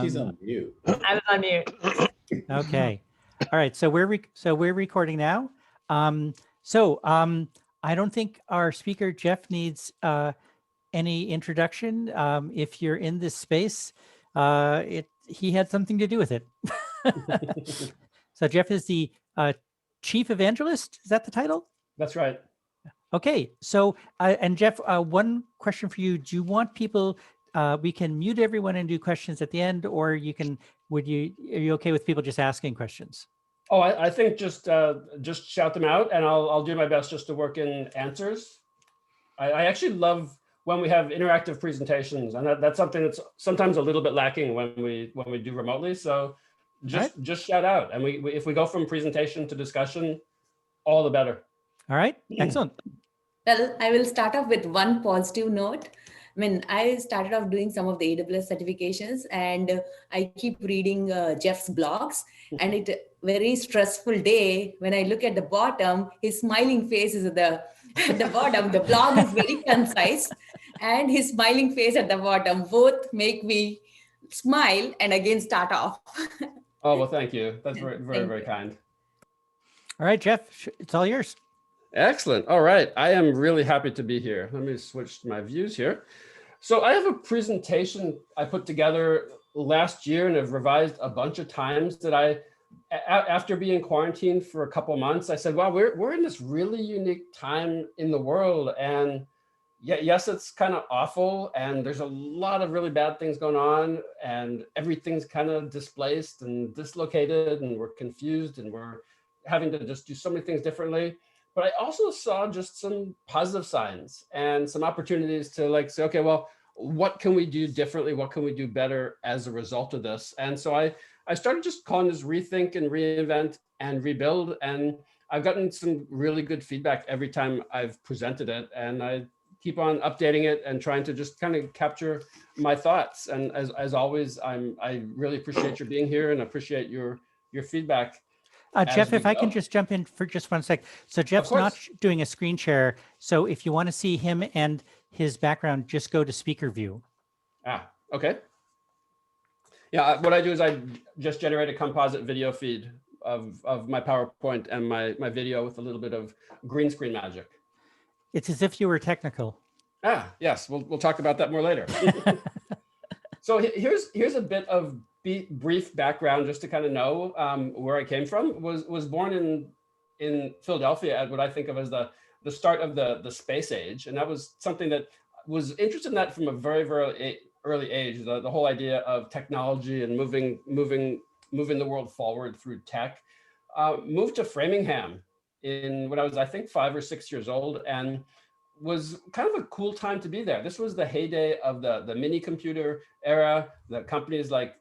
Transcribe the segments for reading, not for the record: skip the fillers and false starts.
He's on mute. I was on mute. Okay. All right. So we're recording now. I don't think our speaker Jeff needs any introduction. If you're in this space, he had something to do with it. So Jeff is the chief evangelist. Is that the title? That's right. Okay. So and Jeff, one question for you: do you want people? We can mute everyone and do questions at the end, or you can. Are you okay with people just asking questions? Oh, I think just shout them out, and I'll do my best just to work in answers. I actually love when we have interactive presentations, and that's something that's sometimes a little bit lacking when we do remotely. So just shout out, and if we go from presentation to discussion, all the better. All right, excellent. Well, I will start off with one positive note. I mean, I started off doing some of the AWS certifications, and I keep reading Jeff's blogs, and it's a very stressful day. When I look at the bottom, his smiling face is at the bottom. The blog is very concise, and his smiling face at the bottom both make me smile and again start off. Oh, well, thank you. That's very, very, very kind. All right, Jeff, it's all yours. Excellent. All right. I am really happy to be here. Let me switch my views here. So I have a presentation I put together last year and have revised a bunch of times that after being quarantined for a couple months, I said, wow, we're in this really unique time in the world. And yes, it's kind of awful. And there's a lot of really bad things going on, and everything's kind of displaced and dislocated, and we're confused, and we're having to just do so many things differently. But I also saw just some positive signs and some opportunities to say, okay, well, what can we do differently? What can we do better as a result of this? And so I started just calling this rethink and reinvent and rebuild. And I've gotten some really good feedback every time I've presented it. And I keep on updating it and trying to just kind of capture my thoughts. And as always, I really appreciate your being here and appreciate your feedback. Jeff, if I can just jump in for just 1 sec. So Jeff's not doing a screen share. So if you want to see him and his background, just go to speaker view. Ah, okay. Yeah, what I do is I just generate a composite video feed of my PowerPoint and my video with a little bit of green screen magic. It's as if you were technical. Ah, yes, we'll talk about that more later. So here's a bit of brief background just to kind of know where I came from. Was born in Philadelphia at what I think of as the start of the space age, and that was something that was interested in that from a very, very early age. The whole idea of technology and moving the world forward through tech. Moved to Framingham when I was, I think, 5 or 6 years old, and was kind of a cool time to be there. This was the heyday of the mini computer era. The companies like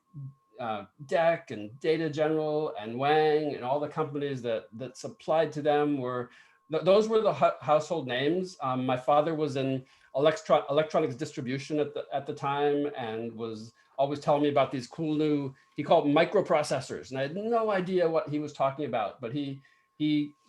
DEC and Data General and Wang and all the companies that supplied to them those were the household names. My father was in electronics distribution at the time, and was always telling me about these cool new, he called microprocessors, and I had no idea what he was talking about, but he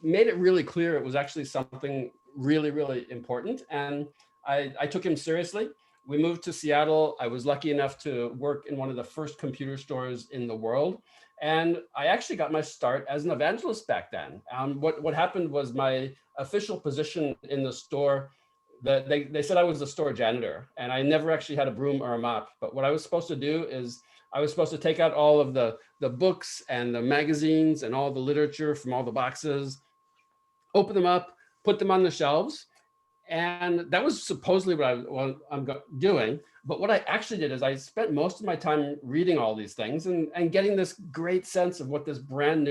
made it really clear it was actually something really, really important, and I took him seriously. We moved to Seattle. I was lucky enough to work in one of the first computer stores in the world. And I actually got my start as an evangelist back then. What happened was my official position in the store, they said I was the store janitor, and I never actually had a broom or a mop. But what I was supposed to do is I was supposed to take out all of the books and the magazines and all the literature from all the boxes, open them up, put them on the shelves. And that was supposedly what I'm doing. But what I actually did is I spent most of my time reading all these things and getting this great sense of what this brand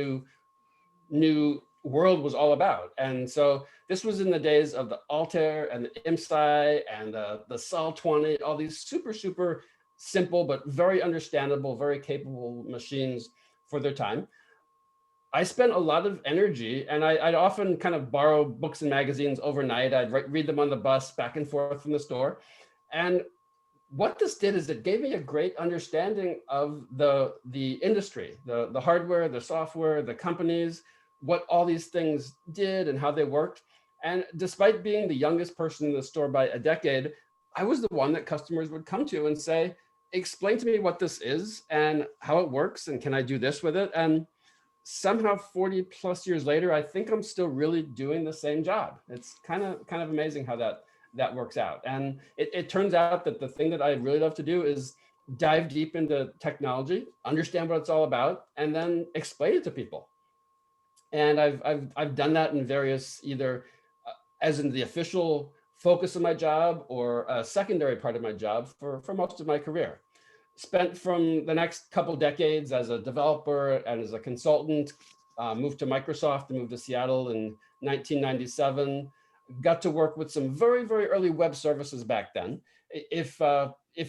new world was all about. And so this was in the days of the Altair and the IMSI and the Sol 20, all these super, super simple, but very understandable, very capable machines for their time. I spent a lot of energy, and I'd often kind of borrow books and magazines overnight. I'd read them on the bus back and forth from the store. And what this did is it gave me a great understanding of the industry, the hardware, the software, the companies, what all these things did and how they worked. And despite being the youngest person in the store by a decade, I was the one that customers would come to and say, explain to me what this is and how it works, and can I do this with it? And somehow 40 plus years later, I think I'm still really doing the same job. It's kind of amazing how that works out. And it turns out that the thing that I really love to do is dive deep into technology, understand what it's all about, and then explain it to people. And I've done that in various, either as in the official focus of my job or a secondary part of my job for most of my career. Spent from the next couple decades as a developer and as a consultant, moved to Microsoft and moved to Seattle in 1997. Got to work with some very, very early web services back then. If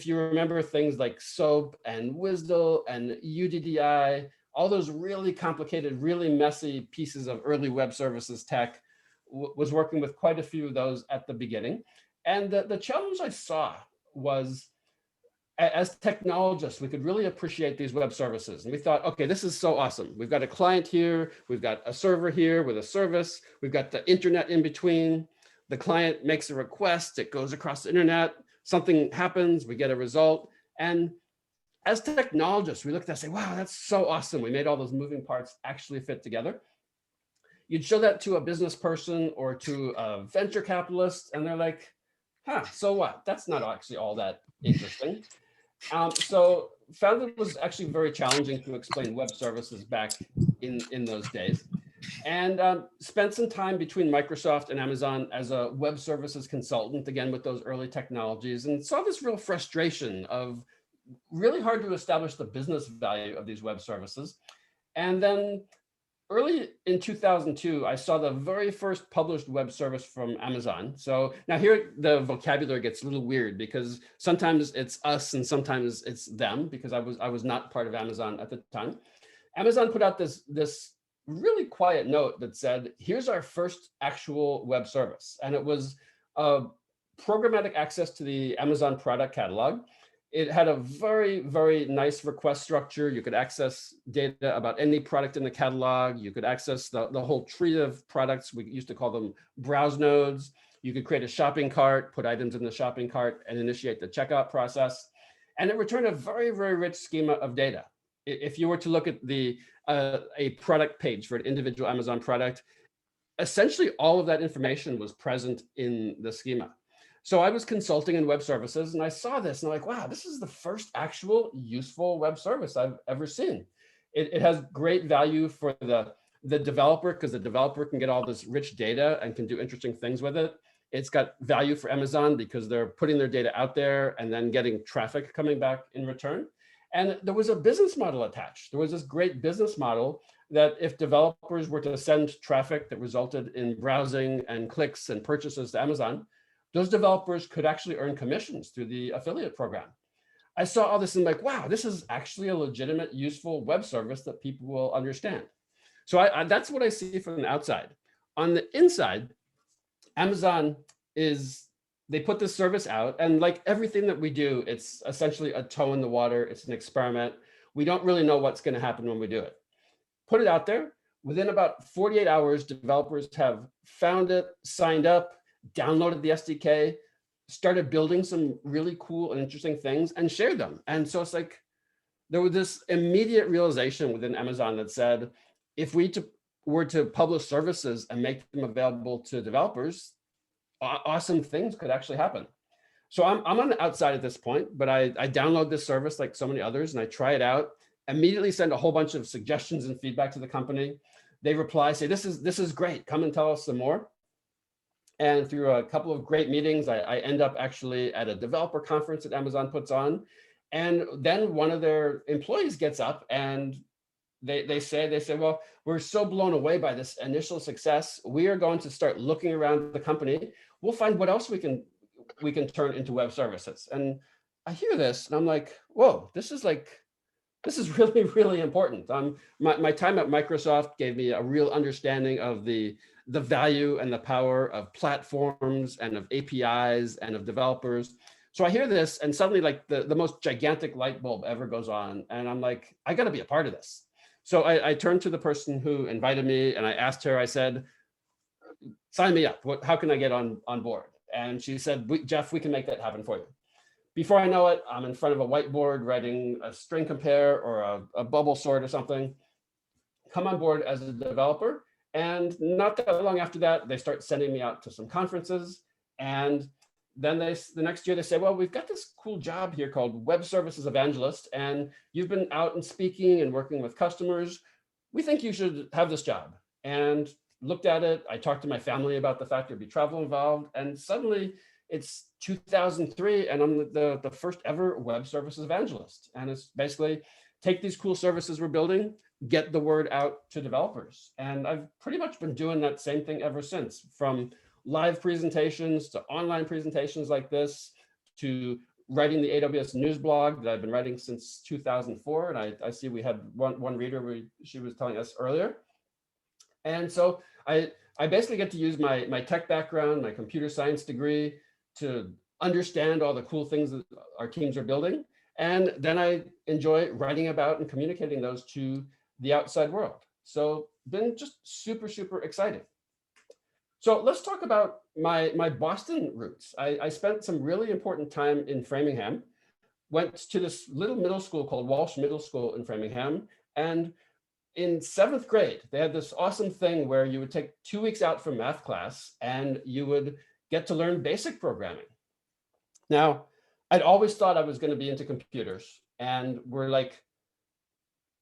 you remember things like SOAP and WSDL and UDDI, all those really complicated, really messy pieces of early web services tech, was working with quite a few of those at the beginning. And the challenge I saw was, as technologists, we could really appreciate these web services. And we thought, okay, this is so awesome. We've got a client here, we've got a server here with a service, we've got the internet in between. The client makes a request, it goes across the internet, something happens, we get a result. And as technologists, we look at that and say, wow, that's so awesome. We made all those moving parts actually fit together. You'd show that to a business person or to a venture capitalist, and they're like, huh, so what? That's not actually all that interesting. So found it was actually very challenging to explain web services back in those days. And spent some time between Microsoft and Amazon as a web services consultant, again, with those early technologies, and saw this real frustration of really hard to establish the business value of these web services. And then early in 2002, I saw the very first published web service from Amazon. So now here the vocabulary gets a little weird because sometimes it's us and sometimes it's them, because I was not part of Amazon at the time. Amazon put out this really quiet note that said, here's our first actual web service. And it was programmatic access to the Amazon product catalog. It had a very, very nice request structure. You could access data about any product in the catalog. You could access the whole tree of products. We used to call them browse nodes. You could create a shopping cart, put items in the shopping cart, and initiate the checkout process. And it returned a very, very rich schema of data. If you were to look at a product page for an individual Amazon product, essentially all of that information was present in the schema. So I was consulting in web services and I saw this and I'm like, wow, this is the first actual useful web service I've ever seen. It has great value for the developer, because the developer can get all this rich data and can do interesting things with it. It's got value for Amazon because they're putting their data out there and then getting traffic coming back in return. And there was a business model attached. There was this great business model that if developers were to send traffic that resulted in browsing and clicks and purchases to Amazon, those developers could actually earn commissions through the affiliate program. I saw all this and I'm like, wow, this is actually a legitimate, useful web service that people will understand. So that's what I see from the outside. On the inside, Amazon they put this service out, and like everything that we do, it's essentially a toe in the water. It's an experiment. We don't really know what's going to happen when we do it. Put it out there. Within about 48 hours, developers have found it, signed up, downloaded the SDK, started building some really cool and interesting things, and shared them. And so it's like, there was this immediate realization within Amazon that said, if we were to publish services and make them available to developers, awesome things could actually happen. So I'm on the outside at this point, but I download this service like so many others and I try it out, immediately send a whole bunch of suggestions and feedback to the company. They reply, say, this is great, come and tell us some more. And through a couple of great meetings, I end up actually at a developer conference that Amazon puts on. And then one of their employees gets up and they say, well, we're so blown away by this initial success. We are going to start looking around the company. We'll find what else we can turn into web services. And I hear this and I'm like, whoa, this is really, really important. My time at Microsoft gave me a real understanding of the value and the power of platforms and of APIs and of developers. So I hear this and suddenly like the most gigantic light bulb ever goes on. And I'm like, I got to be a part of this. So I turned to the person who invited me and I asked her, I said, sign me up. How can I get on board? And she said, Jeff, we can make that happen for you. before I know it, I'm in front of a whiteboard writing a string compare or a bubble sort or something. Come on board as a developer. And not that long after that, they start sending me out to some conferences. And then the next year they say, well, we've got this cool job here called Web Services Evangelist, and you've been out and speaking and working with customers. We think you should have this job. And looked at it. I talked to my family about the fact there'd be travel involved. And suddenly it's 2003 and I'm the first ever Web Services Evangelist. And it's basically take these cool services we're building, get the word out to developers. And I've pretty much been doing that same thing ever since, from live presentations to online presentations like this, to writing the AWS news blog that I've been writing since 2004. And I see we had one reader, she was telling us earlier. And so I basically get to use my tech background, my computer science degree, to understand all the cool things that our teams are building. And then I enjoy writing about and communicating those to the outside world. So been just super, super exciting. So let's talk about my Boston roots. I spent some really important time in Framingham, went to this little middle school called Walsh Middle School in Framingham. And in 7th grade, they had this awesome thing where you would take 2 weeks out from math class and you would get to learn basic programming. Now, I'd always thought I was going to be into computers, and we're like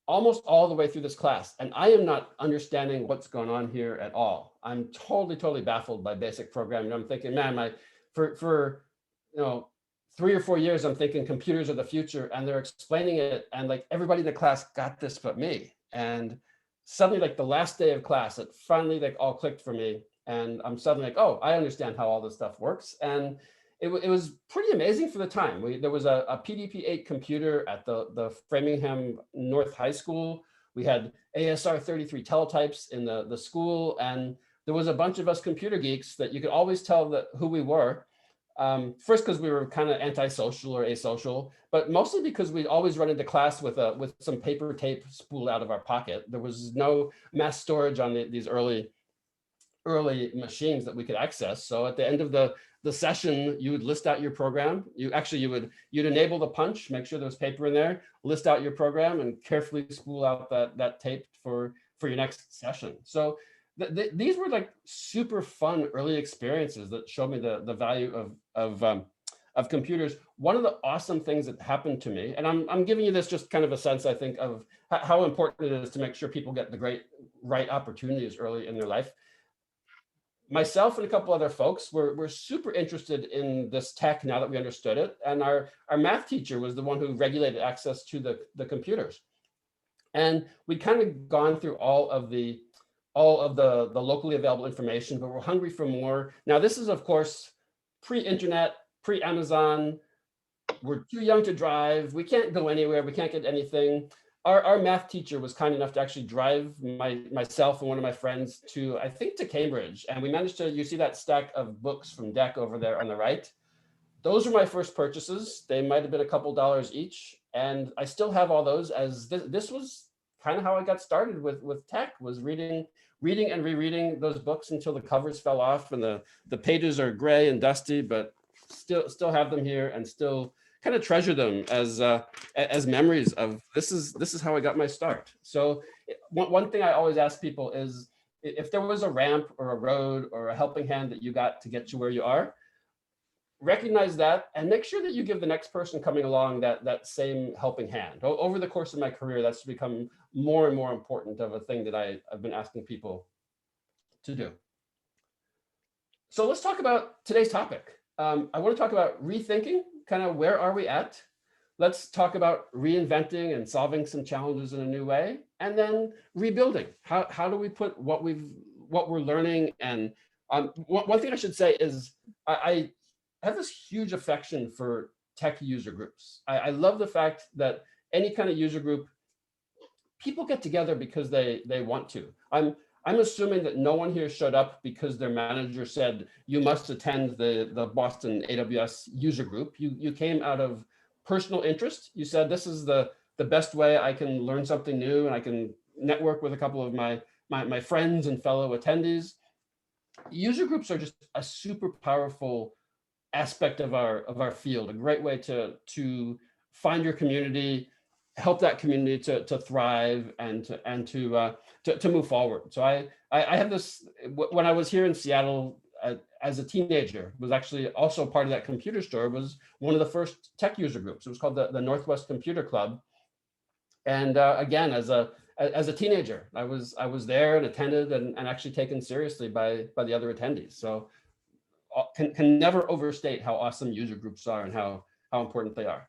almost all the way through this class, and I am not understanding what's going on here at all. I'm totally baffled by basic programming. I'm thinking, man, for 3 or 4 years, I'm thinking computers are the future, and they're explaining it, and like everybody in the class got this but me. And suddenly, like the last day of class, it finally like all clicked for me, and I'm suddenly like, oh, I understand how all this stuff works. And it was pretty amazing for the time. There was a PDP-8 computer at the Framingham North High School. We had ASR 33 teletypes in the school, and there was a bunch of us computer geeks that you could always tell who we were. First, because we were kind of antisocial or asocial, but mostly because we'd always run into class with some paper tape spooled out of our pocket. There was no mass storage on these early machines that we could access. So at the end of the session, you would list out your program. You'd enable the punch, make sure there was paper in there, list out your program, and carefully spool out that tape for your next session. So these were like super fun early experiences that showed me the value of computers. One of the awesome things that happened to me, and I'm giving you this just kind of a sense, I think, of how important it is to make sure people get the right opportunities early in their life. Myself and a couple other folks were super interested in this tech now that we understood it. And our math teacher was the one who regulated access to the computers. And we'd kind of gone through all of the locally available information, but we're hungry for more. Now, this is, of course, pre-internet, pre-Amazon. We're too young to drive. We can't go anywhere. We can't get anything. Our math teacher was kind enough to actually drive myself and one of my friends to Cambridge. And we managed to, you see that stack of books from DEC over there on the right? Those were my first purchases. They might have been a couple dollars each. And I still have all those, as this was kind of how I got started with tech, was reading and rereading those books until the covers fell off and the pages are gray and dusty, but still have them here and still kind of treasure them as memories of this is how I got my start. So one thing I always ask people is, if there was a ramp or a road or a helping hand that you got to get you where you are, recognize that and make sure that you give the next person coming along that same helping hand. Over the course of my career, that's become more and more important of a thing that I've been asking people to do. So let's talk about today's topic. I want to talk about rethinking, kind of where are we at? Let's talk about reinventing and solving some challenges in a new way, and then rebuilding. How do we put what we're learning? And one thing I should say is I have this huge affection for tech user groups. I love the fact that any kind of user group, people get together because they want to. I'm assuming that no one here showed up because their manager said, you must attend the Boston AWS user group. You came out of personal interest. You said, this is the best way I can learn something new and I can network with a couple of my friends and fellow attendees. User groups are just a super powerful aspect of our field, a great way to find your community, help that community to thrive and to move forward. So I have this, when I was here in Seattle as a teenager, was actually also part of that computer store, was one of the first tech user groups. It was called the Northwest Computer Club. And again, as a teenager, I was there and attended and actually taken seriously by the other attendees. So can never overstate how awesome user groups are and how important they are.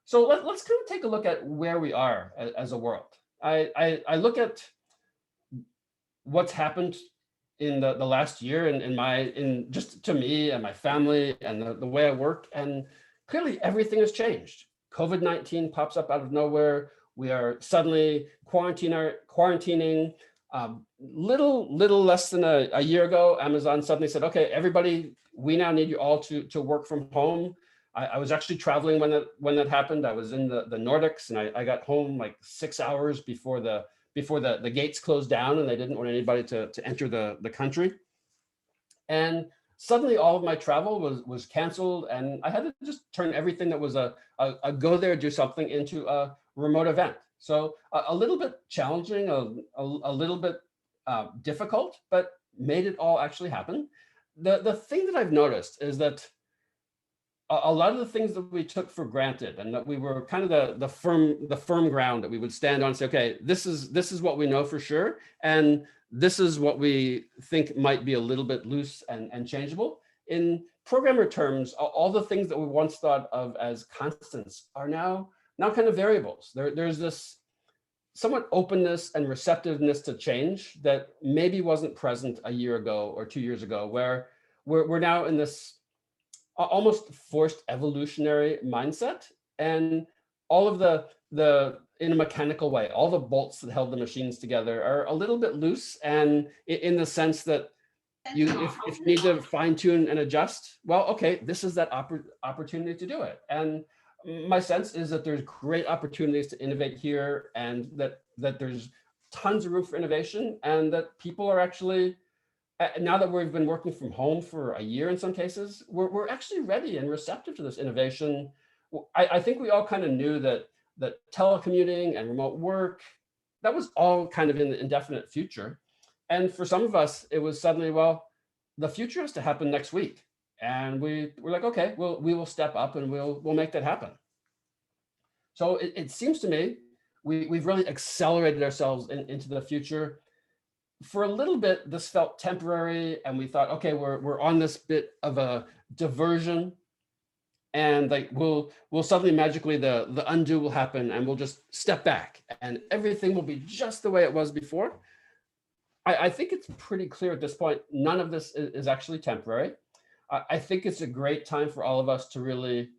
So let's kind of take a look at where we are as a world. I look at what's happened in the last year in just to me and my family and the way I work, and clearly everything has changed. COVID-19 pops up out of nowhere. We are suddenly quarantining. Little less than a year ago, Amazon suddenly said, okay, everybody, we now need you all to work from home. I was actually traveling when that happened. I was in the Nordics, and I got home like 6 hours before the gates closed down, and they didn't want anybody to enter the country. And suddenly all of my travel was canceled, and I had to just turn everything that was a go there, do something, into a remote event. So a little bit challenging, a little bit difficult, but made it all actually happen. The thing that I've noticed is that a lot of the things that we took for granted, and that we were kind of the firm ground that we would stand on and say, okay, this is what we know for sure, and this is what we think might be a little bit loose and changeable. In programmer terms, all the things that we once thought of as constants are now kind of variables. There's this somewhat openness and receptiveness to change that maybe wasn't present a year ago or 2 years ago, where we're now in this almost forced evolutionary mindset, and all of the in a mechanical way, all the bolts that held the machines together are a little bit loose, and in the sense that if you need to fine tune and adjust, well, okay, this is that opportunity to do it. And my sense is that there's great opportunities to innovate here, and that there's tons of room for innovation, and that people are actually, now that we've been working from home for a year in some cases, we're actually ready and receptive to this innovation. I think we all kind of knew that telecommuting and remote work, that was all kind of in the indefinite future. And for some of us, it was suddenly, well, the future has to happen next week. And we're like, okay, we will step up and we'll make that happen. So it seems to me we've really accelerated ourselves into the future. For a little bit, this felt temporary, and we thought, okay, we're on this bit of a diversion, and like we'll suddenly magically the undo will happen, and we'll just step back, and everything will be just the way it was before. I think it's pretty clear at this point, none of this is actually temporary. I think it's a great time for all of us to really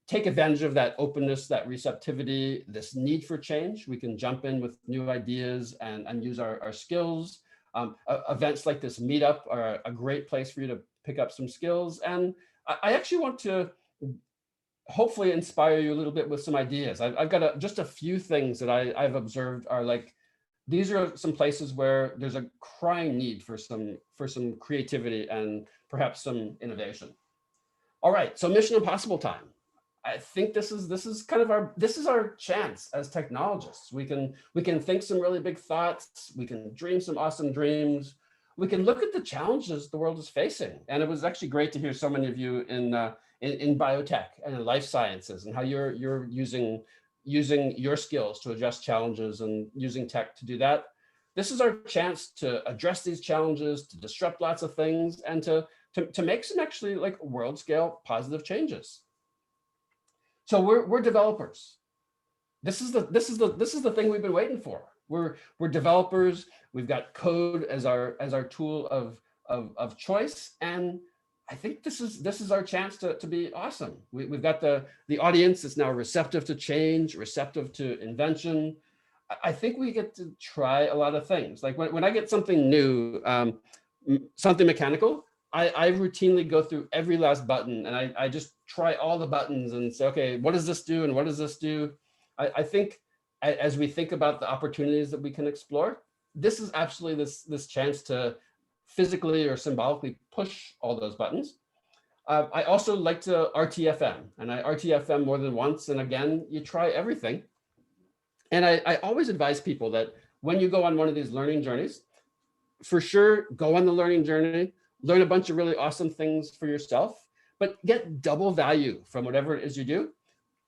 take advantage of that openness, that receptivity, this need for change. We can jump in with new ideas and use our skills. Events like this meetup are a great place for you to pick up some skills. And I actually want to hopefully inspire you a little bit with some ideas. I've got just a few things that I've observed are like, these are some places where there's a crying need for some creativity and perhaps some innovation. All right, so Mission Impossible time. I think this is kind of our chance as technologists. We can think some really big thoughts. We can dream some awesome dreams. We can look at the challenges the world is facing. And it was actually great to hear so many of you in biotech and in life sciences, and how you're using your skills to address challenges and using tech to do that. This is our chance to address these challenges, to disrupt lots of things, and to make some actually like world scale positive changes. So we're developers. This is the thing we've been waiting for. We're developers. We've got code as our tool of choice, and I think this is our chance to be awesome. We've got the audience that's now receptive to change, receptive to invention. I think we get to try a lot of things. Like when I get something new, something mechanical, I routinely go through every last button, and I just try all the buttons and say, okay, what does this do and what does this do? I think as we think about the opportunities that we can explore, this is absolutely this chance to physically or symbolically push all those buttons. I also like to RTFM, and I RTFM more than once. And again, you try everything. And I always advise people that when you go on one of these learning journeys, for sure, go on the learning journey, learn a bunch of really awesome things for yourself, but get double value from whatever it is you do.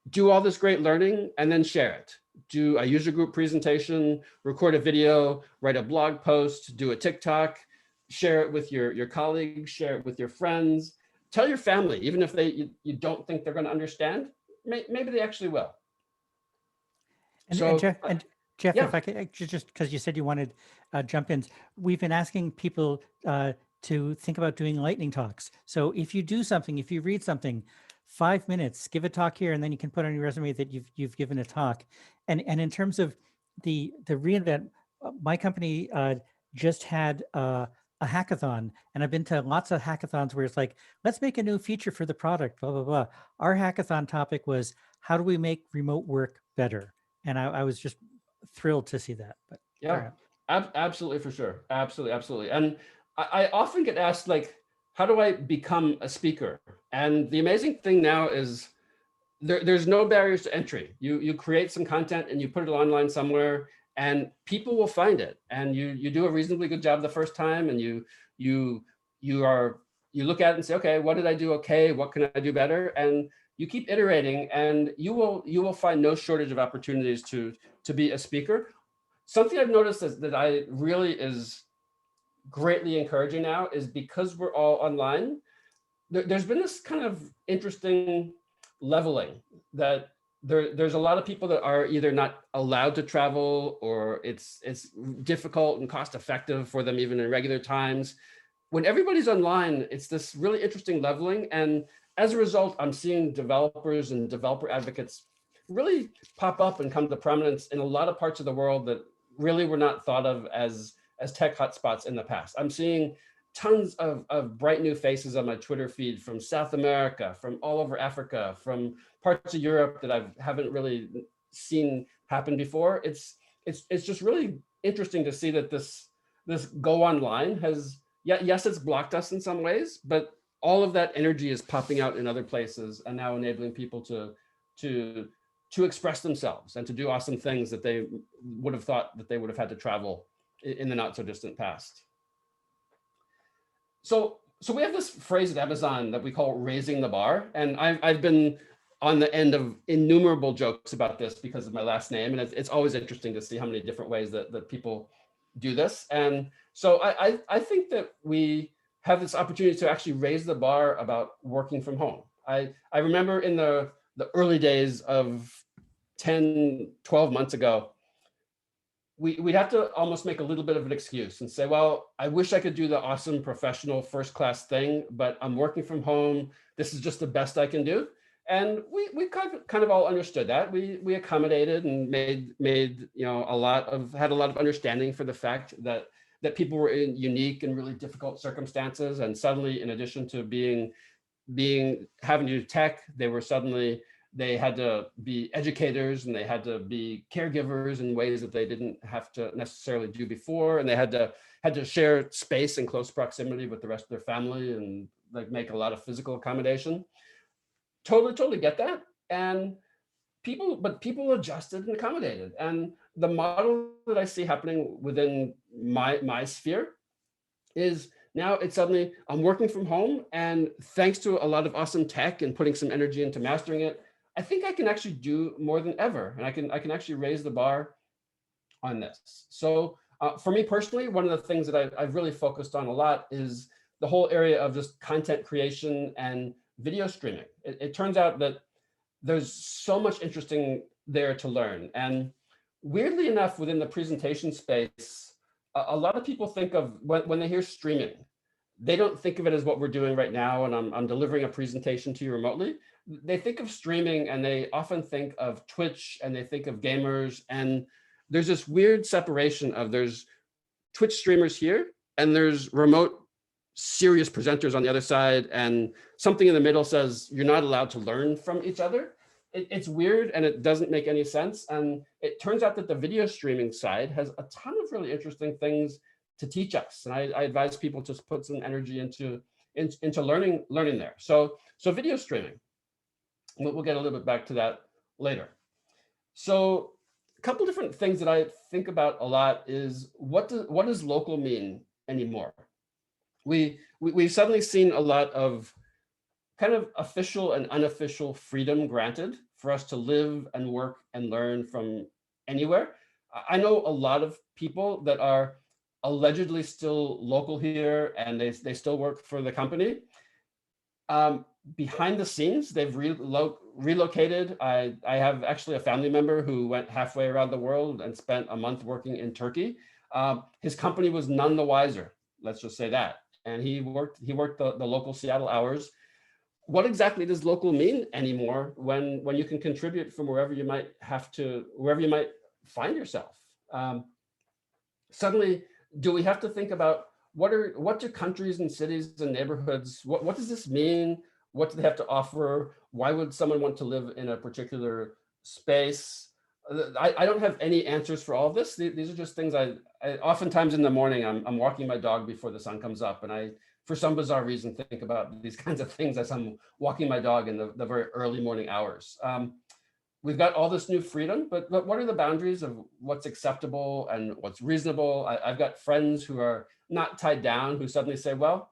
Do all this great learning and then share it. Do a user group presentation, record a video, write a blog post, do a TikTok, share it with your colleagues, share it with your friends, tell your family, even if you don't think they're going to understand, maybe they actually will. And, So, and Jeff, yeah. if I could just because you said you wanted jump ins, we've been asking people to think about doing lightning talks. So if you do something, if you read something, 5 minutes, give a talk here, and then you can put on your resume that you've given a talk. And in terms of the reInvent, my company just had a hackathon, and I've been to lots of hackathons where it's like, let's make a new feature for the product, blah, blah, blah. Our hackathon topic was, how do we make remote work better? And I was just thrilled to see that. But yeah, absolutely, for sure. Absolutely. And I often get asked, like, how do I become a speaker? And the amazing thing now is there's no barriers to entry. You create some content and you put it online somewhere, and people will find it. And you do a reasonably good job the first time, and you look at it and say, okay, what did I do okay? What can I do better? And you keep iterating, and you will find no shortage of opportunities to be a speaker. Something I've noticed that I really is greatly encouraging now is because we're all online, there's been this kind of interesting leveling that there's a lot of people that are either not allowed to travel, or it's difficult and cost effective for them even in regular times. When everybody's online, it's this really interesting leveling. And as a result, I'm seeing developers and developer advocates really pop up and come to prominence in a lot of parts of the world that really were not thought of as tech hotspots in the past. I'm seeing tons of bright new faces on my Twitter feed from South America, from all over Africa, from parts of Europe that I haven't really seen happen before. It's just really interesting to see that this go online has, yes, it's blocked us in some ways, but all of that energy is popping out in other places and now enabling people to express themselves and to do awesome things that they would have thought that they would have had to travel in the not so distant past. So we have this phrase at Amazon that we call raising the bar. And I've been on the end of innumerable jokes about this because of my last name. And it's always interesting to see how many different ways that people do this. And so I think that we have this opportunity to actually raise the bar about working from home. I remember in the early days of 10, 12 months ago, we'd have to almost make a little bit of an excuse and say, well, I wish I could do the awesome professional first class thing, but I'm working from home. This is just the best I can do. And we kind of all understood that. We accommodated and made had a lot of understanding for the fact that people were in unique and really difficult circumstances. And suddenly, in addition to having to do tech, they had to be educators, and they had to be caregivers in ways that they didn't have to necessarily do before. And they had to share space in close proximity with the rest of their family and like make a lot of physical accommodation. Totally get that. And people adjusted and accommodated. And the model that I see happening within my sphere is now it's suddenly I'm working from home, and thanks to a lot of awesome tech and putting some energy into mastering it, I think I can actually do more than ever, and I can actually raise the bar on this. So for me personally, one of the things that I've really focused on a lot is the whole area of just content creation and video streaming. It turns out that there's so much interesting there to learn. And weirdly enough, within the presentation space, a lot of people think of when they hear streaming, they don't think of it as what we're doing right now, and I'm delivering a presentation to you remotely. They think of streaming, and they often think of Twitch, and they think of gamers, and there's this weird separation of there's Twitch streamers here, and there's remote serious presenters on the other side, and something in the middle says you're not allowed to learn from each other. It's weird, and it doesn't make any sense. And it turns out that the video streaming side has a ton of really interesting things to teach us. And I advise people to put some energy into into learning there. So video streaming, we'll get a little bit back to that later. So a couple different things that I think about a lot is what does local mean anymore? We've suddenly seen a lot of kind of official and unofficial freedom granted for us to live and work and learn from anywhere. I know a lot of people that are allegedly still local here and they still work for the company. Behind the scenes, they've relocated. I have actually a family member who went halfway around the world and spent a month working in Turkey. His company was none the wiser, let's just say that. And he worked the local Seattle hours. What exactly does local mean anymore when you can contribute from wherever you might find yourself? Suddenly, do we have to think about what do countries and cities and neighborhoods, what does this mean? What do they have to offer? Why would someone want to live in a particular space? I don't have any answers for all of this. These are just things I oftentimes in the morning, I'm walking my dog before the sun comes up, and I, for some bizarre reason, think about these kinds of things as I'm walking my dog in the very early morning hours. We've got all this new freedom, but what are the boundaries of what's acceptable and what's reasonable? I've got friends who are not tied down, who suddenly say, well,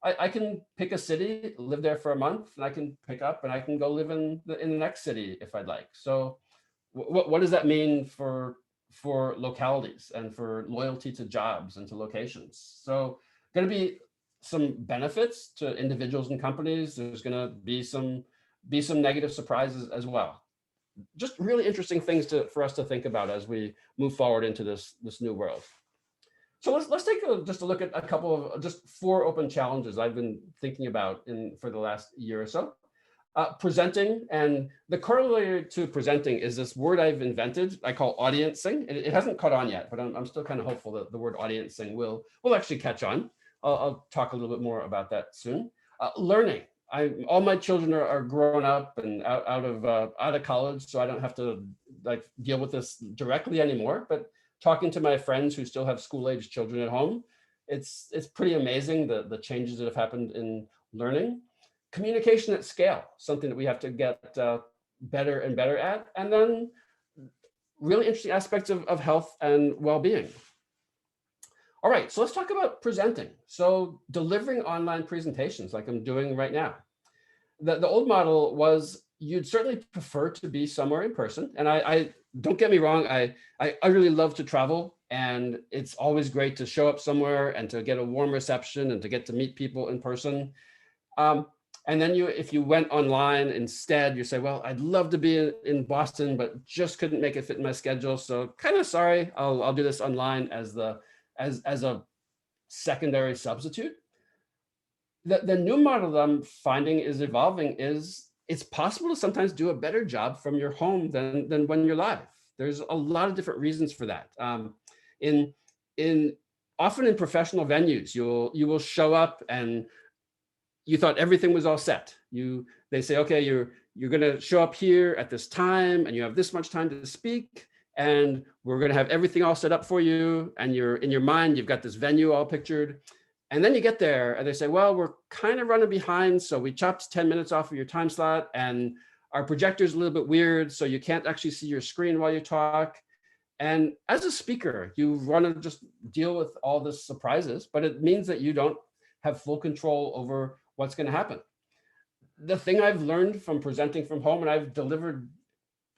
I can pick a city, live there for a month, and I can pick up and I can go live in the next city if I'd like. So what does that mean for localities and for loyalty to jobs and to locations? So going to be some benefits to individuals and companies. There's going to be some negative surprises as well. Just really interesting things for us to think about as we move forward into this new world. So let's take just a look at a couple of just 4 open challenges I've been thinking about for the last year or so. Presenting, and the corollary to presenting is this word I've invented I call audiencing. It hasn't caught on yet, but I'm still kind of hopeful that the word audiencing will actually catch on. I'll talk a little bit more about that soon. Learning. All my children are grown up and out of college, so I don't have to deal with this directly anymore. But talking to my friends who still have school-age children at home, it's pretty amazing the changes that have happened in learning. Communication at scale, something that we have to get better and better at, and then really interesting aspects of health and well-being. All right, so let's talk about presenting. So delivering online presentations like I'm doing right now. The old model was you'd certainly prefer to be somewhere in person. And I don't get me wrong, I really love to travel, and it's always great to show up somewhere and to get a warm reception and to get to meet people in person. And then if you went online instead, you say, well, I'd love to be in Boston, but just couldn't make it fit in my schedule. So kind of sorry, I'll do this online as a secondary substitute. The new model that I'm finding is evolving is it's possible to sometimes do a better job from your home than when you're live. There's a lot of different reasons for that. Often in professional venues, you will show up and you thought everything was all set. They say, okay, you're going to show up here at this time, and you have this much time to speak, and we're going to have everything all set up for you. And in your mind, you've got this venue all pictured. And then you get there and they say, well, we're kind of running behind. So we chopped 10 minutes off of your time slot, and our projector's a little bit weird, so you can't actually see your screen while you talk. And as a speaker, you want to just deal with all the surprises, but it means that you don't have full control over what's going to happen. The thing I've learned from presenting from home, and I've delivered,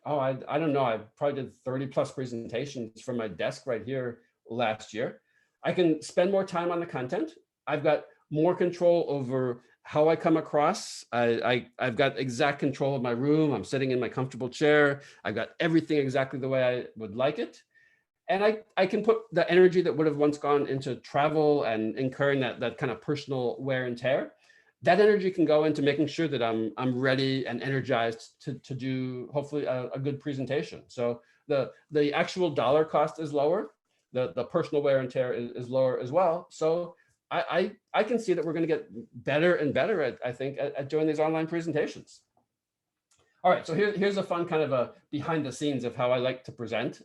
I don't know, I probably did 30 plus presentations from my desk right here last year. I can spend more time on the content. I've got more control over how I come across. I've got exact control of my room. I'm sitting in my comfortable chair. I've got everything exactly the way I would like it. And I can put the energy that would have once gone into travel and incurring that kind of personal wear and tear. That energy can go into making sure that I'm ready and energized to do hopefully a good presentation. So the actual dollar cost is lower. The personal wear and tear is lower as well. So I can see that we're going to get better and better at doing these online presentations. All right, so here's a fun kind of a behind the scenes of how I like to present.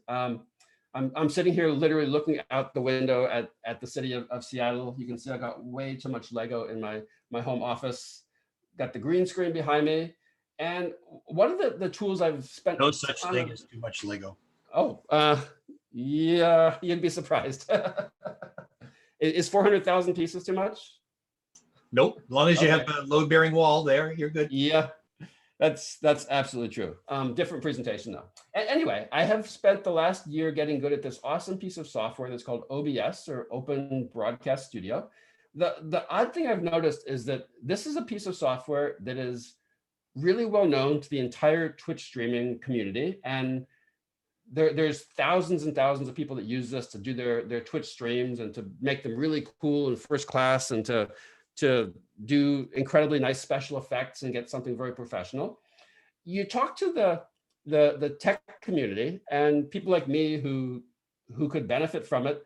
I'm sitting here literally looking out the window at the city of Seattle. You can see I got way too much Lego in my home office. Got the green screen behind me. And one of the tools I've spent No such thing as too much Lego. Oh, yeah, you'd be surprised. Is 400,000 pieces too much? Nope. As long as you have a load-bearing wall there, you're good. Yeah, that's absolutely true. Different presentation though. Anyway, I have spent the last year getting good at this awesome piece of software that's called OBS, or Open Broadcast Studio. The odd thing I've noticed is that this is a piece of software that is really well known to the entire Twitch streaming community, and there's thousands and thousands of people that use this to do their Twitch streams and to make them really cool and first class, and to do incredibly nice special effects and get something very professional. You talk to the tech community and people like me who could benefit from it.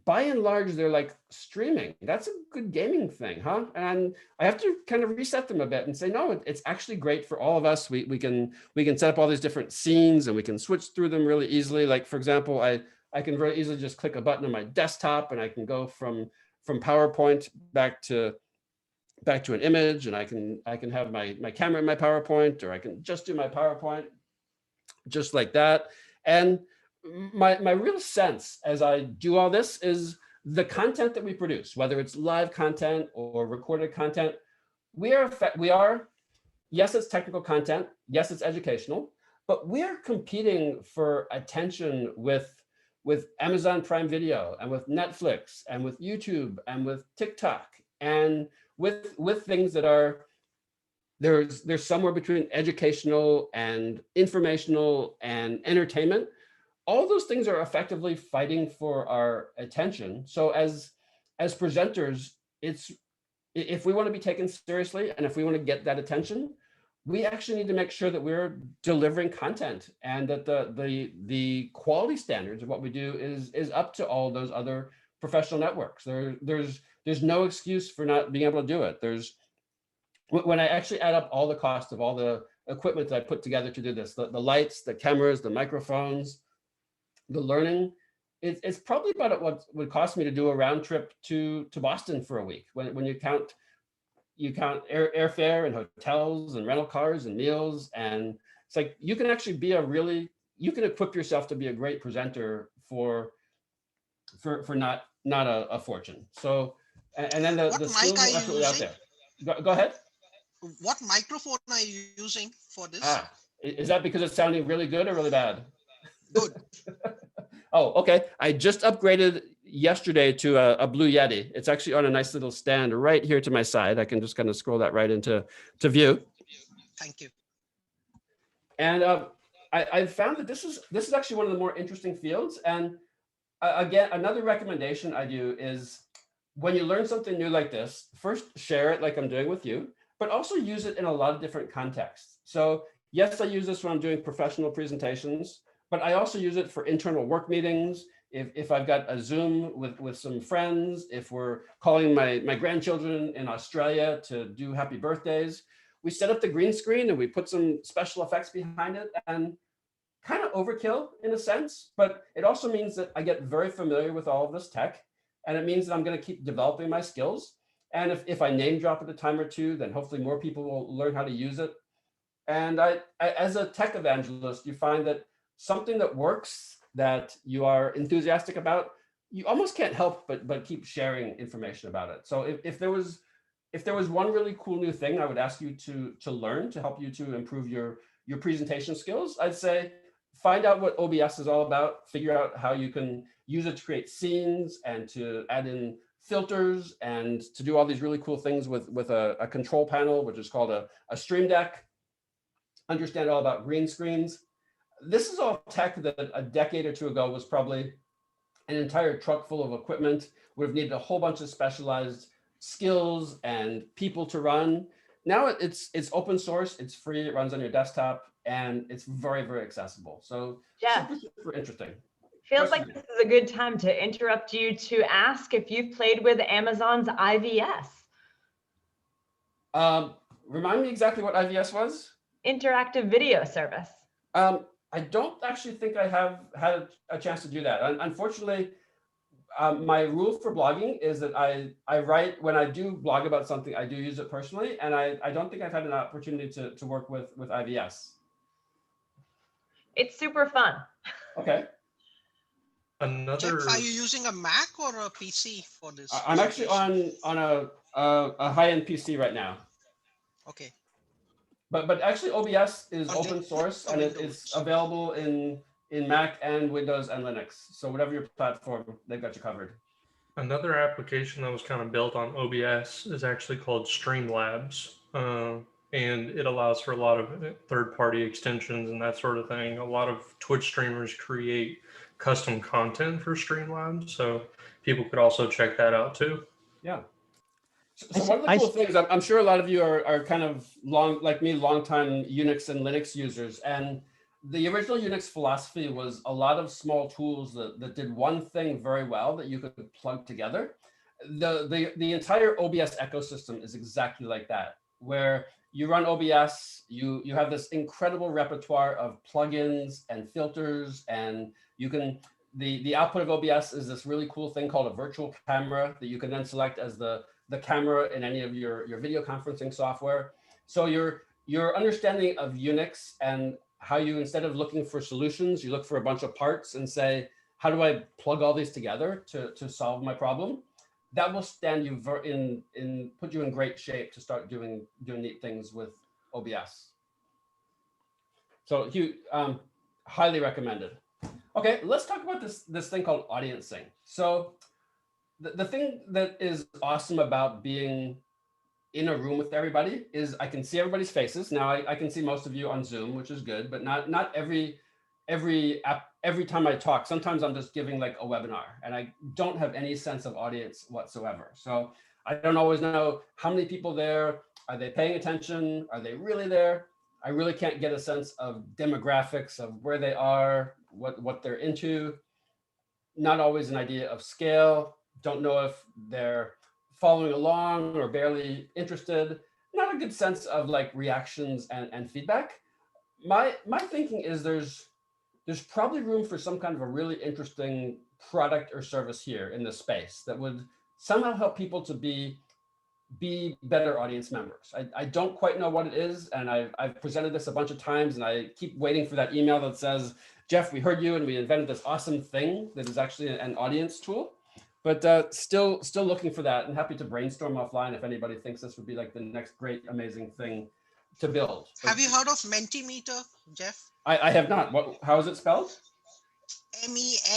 By and large, they're like, streaming, that's a good gaming thing, huh? And I have to kind of reset them a bit and say, no, it's actually great for all of us. We can set up all these different scenes and we can switch through them really easily. Like, for example, I can very easily just click a button on my desktop and I can go from PowerPoint back to an image, and I can have my camera in my PowerPoint, or I can just do my PowerPoint just like that. And my real sense as I do all this is the content that we produce, whether it's live content or recorded content, we are, yes, it's technical content, yes, it's educational, but we are competing for attention with Amazon Prime Video and with Netflix and with YouTube and with TikTok and with things that are, there's somewhere between educational and informational and entertainment. All those things are effectively fighting for our attention. So as presenters, if we want to be taken seriously and if we want to get that attention, we actually need to make sure that we're delivering content and that the quality standards of what we do is up to all those other professional networks. There's no excuse for not being able to do it. When I actually add up all the cost of all the equipment that I put together to do this, the lights, the cameras, the microphones, the learning, it's probably about what would cost me to do a round trip to Boston for a week. When you count airfare and hotels and rental cars and meals, and it's like you can actually you can equip yourself to be a great presenter for not a fortune. So and then the skills are absolutely out there. Go ahead. What microphone are you using for this? Is that because it's sounding really good or really bad? Good. Oh, okay. I just upgraded yesterday to a Blue Yeti. It's actually on a nice little stand right here to my side. I can just kind of scroll that right into view. Thank you. And I've found that this is actually one of the more interesting fields. And again, another recommendation I do is when you learn something new like this, first share it like I'm doing with you, but also use it in a lot of different contexts. So yes, I use this when I'm doing professional presentations, but I also use it for internal work meetings. If I've got a Zoom with some friends, if we're calling my grandchildren in Australia to do happy birthdays, we set up the green screen and we put some special effects behind it, and kind of overkill in a sense, but it also means that I get very familiar with all of this tech, and it means that I'm going to keep developing my skills. And if I name drop at a time or two, then hopefully more people will learn how to use it. And I as a tech evangelist, you find that something that works, that you are enthusiastic about, you almost can't help but keep sharing information about it. So if there was one really cool new thing I would ask you to learn to help you to improve your presentation skills, I'd say find out what OBS is all about, figure out how you can use it to create scenes and to add in filters and to do all these really cool things with a control panel, which is called a Stream Deck. Understand all about green screens. This is all tech that a decade or two ago was probably an entire truck full of equipment, would have needed a whole bunch of specialized skills and people to run. Now it's open source, it's free, it runs on your desktop, and it's very, very accessible. So Jeff, super interesting. Feels like this is a good time to interrupt you to ask if you've played with Amazon's IVS. Remind me exactly what IVS was? Interactive video service. I don't actually think I have had a chance to do that. Unfortunately, my rule for blogging is that I write, when I do blog about something, I do use it personally, and I don't think I've had an opportunity to work with IVS. It's super fun. Okay. Jeff, are you using a Mac or a PC for this? I'm actually on a high-end PC right now. Okay. But actually OBS is On open source and Windows. it's available in Mac and Windows and Linux. So whatever your platform, they've got you covered. Another application that was kind of built on OBS is actually called Streamlabs. And it allows for a lot of third-party extensions and that sort of thing. A lot of Twitch streamers create custom content for Streamlabs, so people could also check that out too. Yeah. So one of the cool things, I'm sure a lot of you are kind of like me, longtime Unix and Linux users. And the original Unix philosophy was a lot of small tools that did one thing very well that you could plug together. The entire OBS ecosystem is exactly like that, where you run OBS, you have this incredible repertoire of plugins and filters, and you can, the output of OBS is this really cool thing called a virtual camera that you can then select as the camera in any of your video conferencing software. So your understanding of Unix and how you, instead of looking for solutions, you look for a bunch of parts and say, how do I plug all these together to solve my problem? That will stand you put you in great shape to start doing neat things with OBS. So Hugh, highly recommended. Okay, let's talk about this thing called audiencing. So the thing that is awesome about being in a room with everybody is I can see everybody's faces. Now I can see most of you on Zoom, which is good, but not every time I talk. Sometimes I'm just giving like a webinar and I don't have any sense of audience whatsoever. So I don't always know how many people there. Are they paying attention? Are they really there? I really can't get a sense of demographics of where they are, what they're into. Not always an idea of scale. Don't know if they're following along or barely interested. Not a good sense of like reactions and feedback. My thinking is there's probably room for some kind of a really interesting product or service here in this space that would somehow help people to be better audience members. I don't quite know what it is, and I've presented this a bunch of times, and I keep waiting for that email that says, Jeff, we heard you, and we invented this awesome thing that is actually an audience tool. But still looking for that, and happy to brainstorm offline if anybody thinks this would be like the next great, amazing thing to build. Have you heard of Mentimeter, Jeff? I have not. How is it spelled? MENTI.com.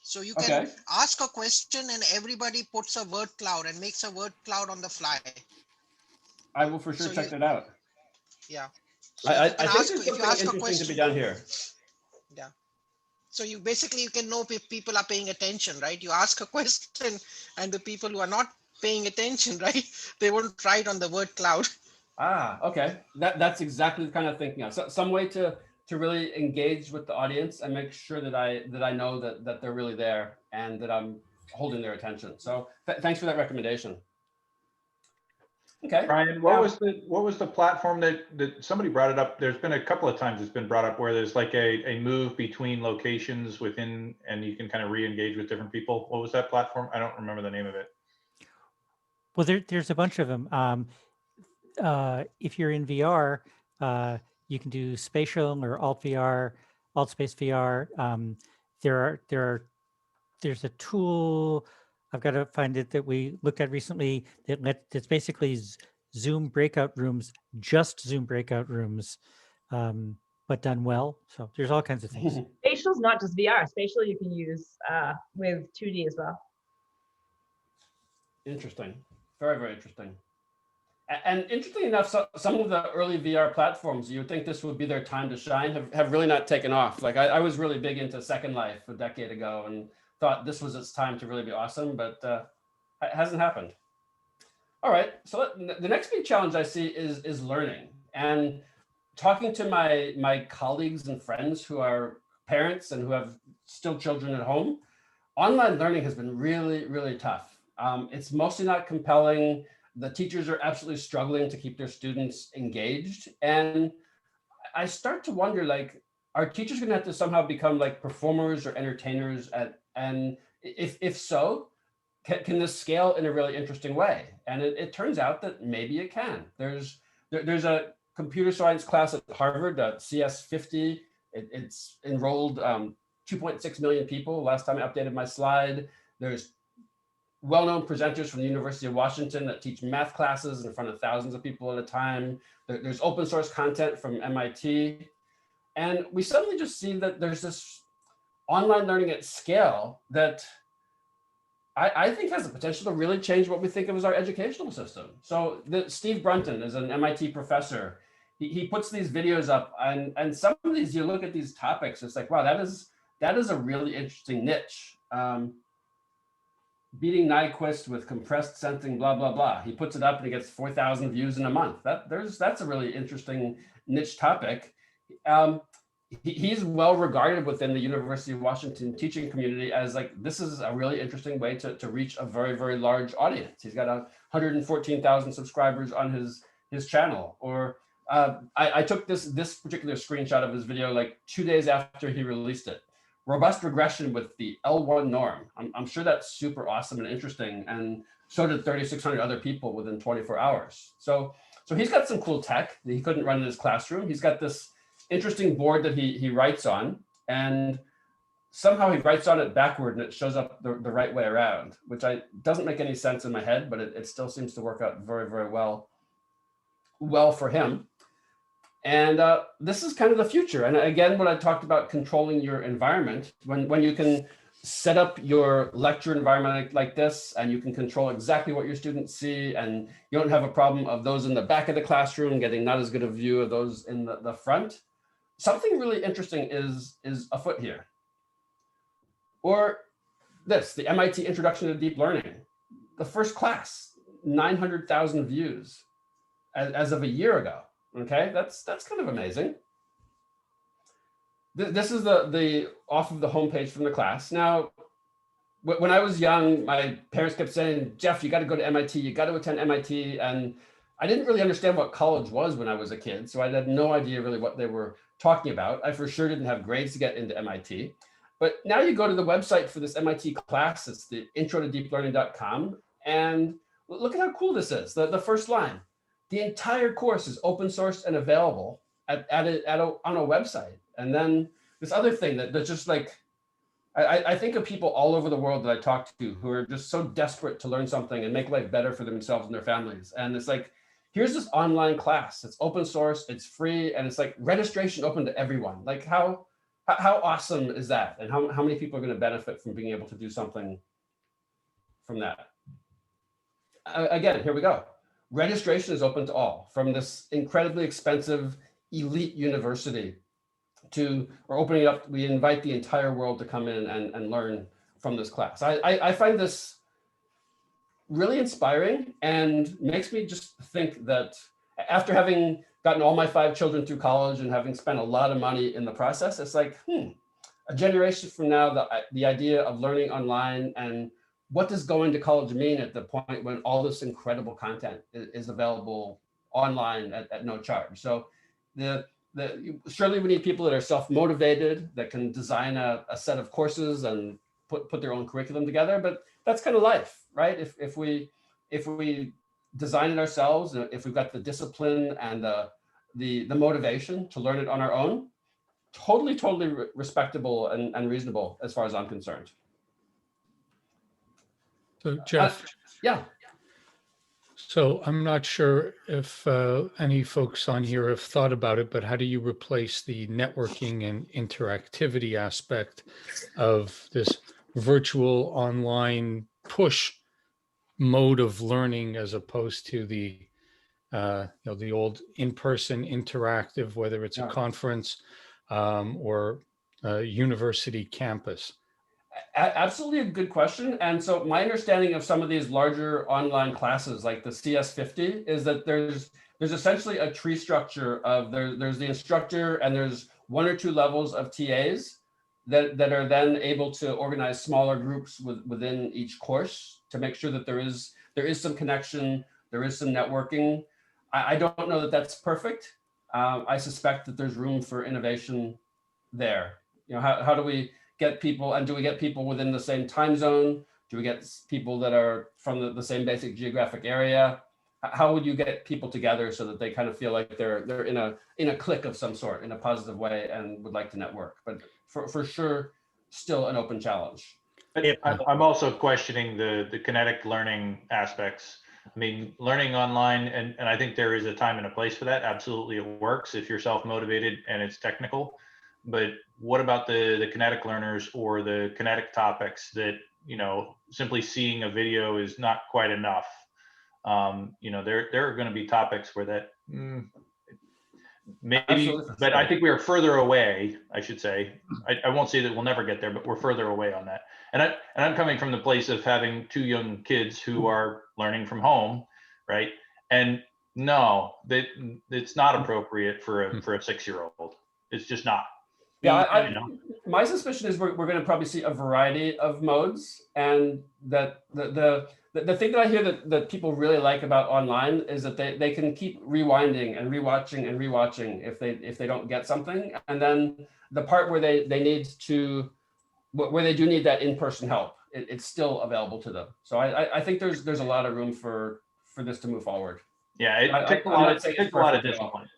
So you can ask a question and everybody puts a word cloud and makes a word cloud on the fly. I will for sure check that out. Yeah. So I think there's something interesting to be done here. Yeah. So you can know if people are paying attention, right? You ask a question and the people who are not paying attention, right? They won't write on the word cloud. Ah, okay. That's exactly the kind of thinking. So some way to really engage with the audience and make sure that I know that they're really there and that I'm holding their attention. So thanks for that recommendation. Okay. Brian, what was the platform that somebody brought it up? There's been a couple of times it's been brought up where there's like a move between locations within, and you can kind of re-engage with different people. What was that platform? I don't remember the name of it. Well, there's a bunch of them. If you're in VR, you can do spatial or alt VR, alt space VR. There's a tool, I've got to find it, that we looked at recently that's basically Zoom breakout rooms, just Zoom breakout rooms, but done well. So there's all kinds of things. Spatial's not just VR. Spatial you can use with 2D as well. Interesting. Very, very interesting. And interestingly enough, some of the early VR platforms, you would think this would be their time to shine, have really not taken off. Like I was really big into Second Life a decade ago and thought this was its time to really be awesome, but it hasn't happened. All right, so the next big challenge I see is learning. And talking to my colleagues and friends who are parents and who have still children at home, online learning has been really, really tough. It's mostly not compelling. the teachers are absolutely struggling to keep their students engaged. And I start to wonder, like, are teachers going to have to somehow become like performers or entertainers and if so, can this scale in a really interesting way? And it turns out that maybe it can. There's a computer science class at Harvard, CS50. It's enrolled 2.6 million people. Last time I updated my slide. There's well-known presenters from the University of Washington that teach math classes in front of thousands of people at a time. There's open source content from MIT. And we suddenly just see that there's this online learning at scale that I think has the potential to really change what we think of as our educational system. So Steve Brunton is an MIT professor. He puts these videos up, and some of these, you look at these topics, it's like, wow, that is a really interesting niche. Beating Nyquist with compressed sensing, blah, blah, blah. He puts it up and he gets 4,000 views in a month. That's a really interesting niche topic. He's well regarded within the University of Washington teaching community as like, this is a really interesting way to reach a very, very large audience. He's got 114,000 subscribers on his channel. Or I took this particular screenshot of his video like 2 days after he released it. Robust regression with the L1 norm. I'm sure that's super awesome and interesting. And so did 3,600 other people within 24 hours. So he's got some cool tech that he couldn't run in his classroom. He's got this interesting board that he writes on, and somehow he writes on it backward and it shows up the right way around, which doesn't make any sense in my head, but it still seems to work out very, very well for him. And this is kind of the future. And again, what I talked about controlling your environment, when you can set up your lecture environment like this, and you can control exactly what your students see, and you don't have a problem of those in the back of the classroom getting not as good a view of those in the front. Something really interesting is afoot here. Or this, the MIT Introduction to Deep Learning. The first class, 900,000 views as of a year ago. Okay, that's kind of amazing. This is the off of the homepage from the class. Now, when I was young, my parents kept saying, Jeff, you got to go to MIT, you got to attend MIT. And I didn't really understand what college was when I was a kid. So I had no idea really what they were talking about. I for sure didn't have grades to get into MIT. But now you go to the website for this MIT class, it's the intro-to-deeplearning.com. And look at how cool this is. The first line, the entire course is open source and available on a website. And then this other thing that's just like, I think of people all over the world that I talk to who are just so desperate to learn something and make life better for themselves and their families. And it's like, here's this online class. It's open source, it's free, and it's like registration open to everyone. Like how awesome is that? And how many people are going to benefit from being able to do something from that? Again, here we go. Registration is open to all, from this incredibly expensive elite university to we're opening it up. We invite the entire world to come in and learn from this class. I find this really inspiring and makes me just think that after having gotten all my 5 children through college and having spent a lot of money in the process, it's like, a generation from now, the idea of learning online and what does going to college mean at the point when all this incredible content is available online at no charge. So surely we need people that are self-motivated, that can design a set of courses and put their own curriculum together. But that's kind of life, right? If we design it ourselves, if we've got the discipline and the motivation to learn it on our own, totally respectable and reasonable as far as I'm concerned. So Jeff, yeah. So I'm not sure if any folks on here have thought about it, but how do you replace the networking and interactivity aspect of this virtual online push mode of learning as opposed to the the old in-person interactive, whether it's a conference or a university campus? Absolutely a good question. And so my understanding of some of these larger online classes like the CS50 is that there's essentially a tree structure of there's the instructor and there's 1 or 2 levels of TAs that are then able to organize smaller groups within each course to make sure that there is some connection, There is some networking. I don't know that that's perfect. I suspect that there's room for innovation there. How do we get people, and do we get people within the same time zone? Do we get people that are from the same basic geographic area? How would you get people together so that they kind of feel like they're in a clique of some sort, in a positive way, and would like to network? But for sure, still an open challenge. I'm also questioning the kinetic learning aspects. I mean, learning online, and I think there is a time and a place for that. Absolutely, it works if you're self-motivated and it's technical. But what about the kinetic learners or the kinetic topics that, simply seeing a video is not quite enough? There are going to be topics where that maybe, Absolutely. but I think we are further away, I should say. I won't say that we'll never get there, but we're further away on that. And I'm coming from the place of having 2 young kids who are learning from home, right? And no, it's not appropriate for a 6-year-old. It's just not. Yeah, my suspicion is we're going to probably see a variety of modes, and that the thing that I hear that people really like about online is that they can keep rewinding and rewatching and rewatching if they don't get something, and then the part where they do need that in-person help, it's still available to them. So I think there's a lot of room for this to move forward. Yeah, it takes a lot of discipline,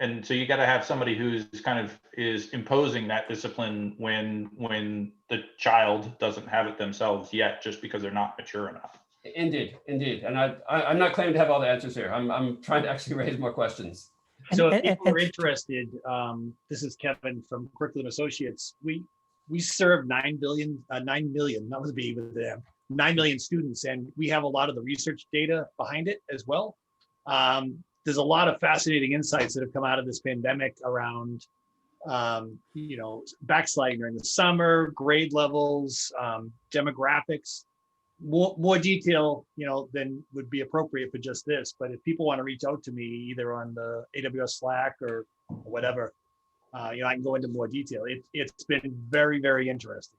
and so you got to have somebody who's kind of is imposing that discipline when the child doesn't have it themselves yet, just because they're not mature enough. Indeed. And I'm not claiming to have all the answers here. I'm trying to actually raise more questions. So if people are interested, this is Kevin from Curriculum Associates. We serve 9 million, that was B with them, 9 million students, and we have a lot of the research data behind it as well. There's a lot of fascinating insights that have come out of this pandemic around, backsliding during the summer, grade levels, demographics, more detail, than would be appropriate for just this. But if people want to reach out to me either on the AWS Slack or whatever, I can go into more detail. It's been very, very interesting,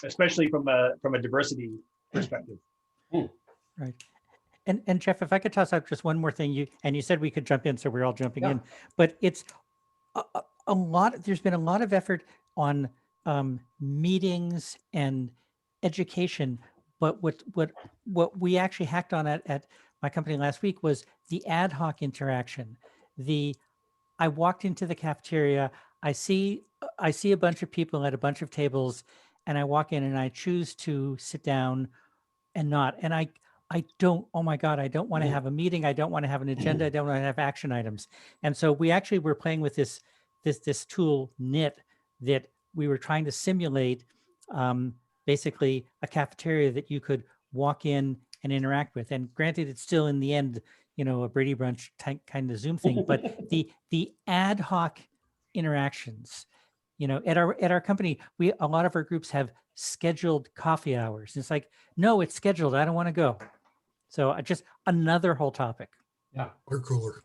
especially from a diversity perspective. Right. And Jeff, if I could toss out just one more thing, you said we could jump in, so we're all jumping in, but it's a lot. There's been a lot of effort on meetings and education, but what we actually hacked on at my company last week was the ad hoc interaction. I walked into the cafeteria, I see a bunch of people at a bunch of tables, and I walk in and I choose to sit down and not, and I don't, oh my God, I don't want to have a meeting. I don't want to have an agenda. I don't want to have action items. And so we actually were playing with this tool knit that we were trying to simulate basically a cafeteria that you could walk in and interact with. And granted, it's still in the end, a Brady Bunch kind of Zoom thing, but the ad hoc interactions, at our company, a lot of our groups have scheduled coffee hours. It's like, no, it's scheduled. I don't want to go. So just another whole topic. Yeah, or cooler.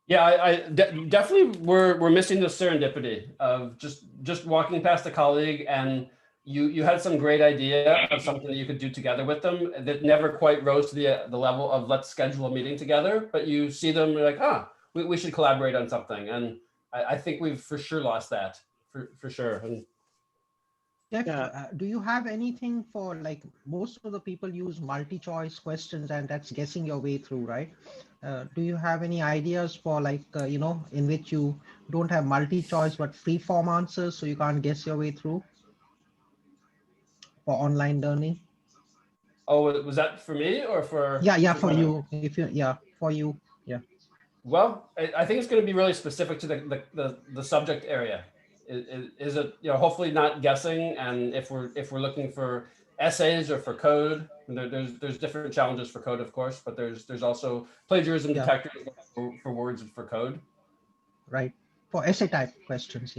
Yeah, definitely we're missing the serendipity of just walking past a colleague and you had some great idea of something that you could do together with them that never quite rose to the level of let's schedule a meeting together, but you see them, you're like, we should collaborate on something. And I think we've for sure lost that for sure. And Jeff, do you have anything for, like, most of the people use multi-choice questions and that's guessing your way through, right? Do you have any ideas for, like, in which you don't have multi-choice but free-form answers so you can't guess your way through for online learning? Oh, was that for me or for? Yeah, for you. For you. Yeah. Well, I think it's going to be really specific to the subject area. Is it hopefully not guessing, and if we're looking for essays or for code, there's different challenges for code, of course, but there's also plagiarism detectors for words and for code. Right, for essay type questions.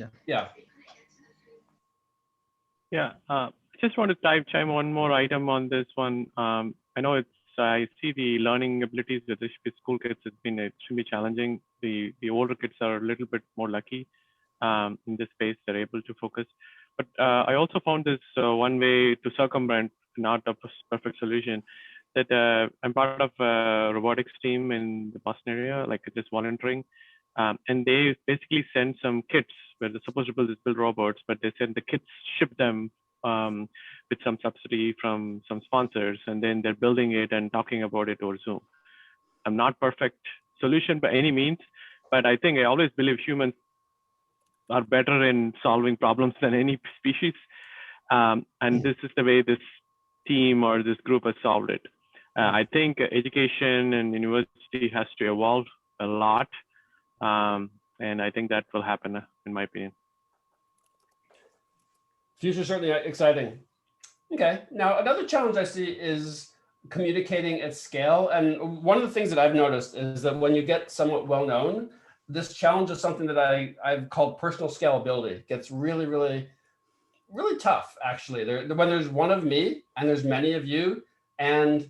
Just want to chime one more item on this one. I know I see the learning abilities with the school kids has been extremely challenging. The older kids are a little bit more lucky. In this space, they're able to focus. But I also found this one way to circumvent, not a perfect solution. that I'm part of a robotics team in the Boston area, like just volunteering. And they basically send some kits where they're supposed to build robots, but they send the kits, ship them with some subsidy from some sponsors, and then they're building it and talking about it over Zoom. I'm not perfect solution by any means, but I think I always believe humans are better in solving problems than any species. And this is the way this team or this group has solved it. I think education and university has to evolve a lot. And I think that will happen, in my opinion. Future certainly exciting. Okay, now another challenge I see is communicating at scale. And one of the things that I've noticed is that when you get somewhat well known, this challenge is something that I've called personal scalability. It gets really, really, really tough, actually. When there's one of me and there's many of you, and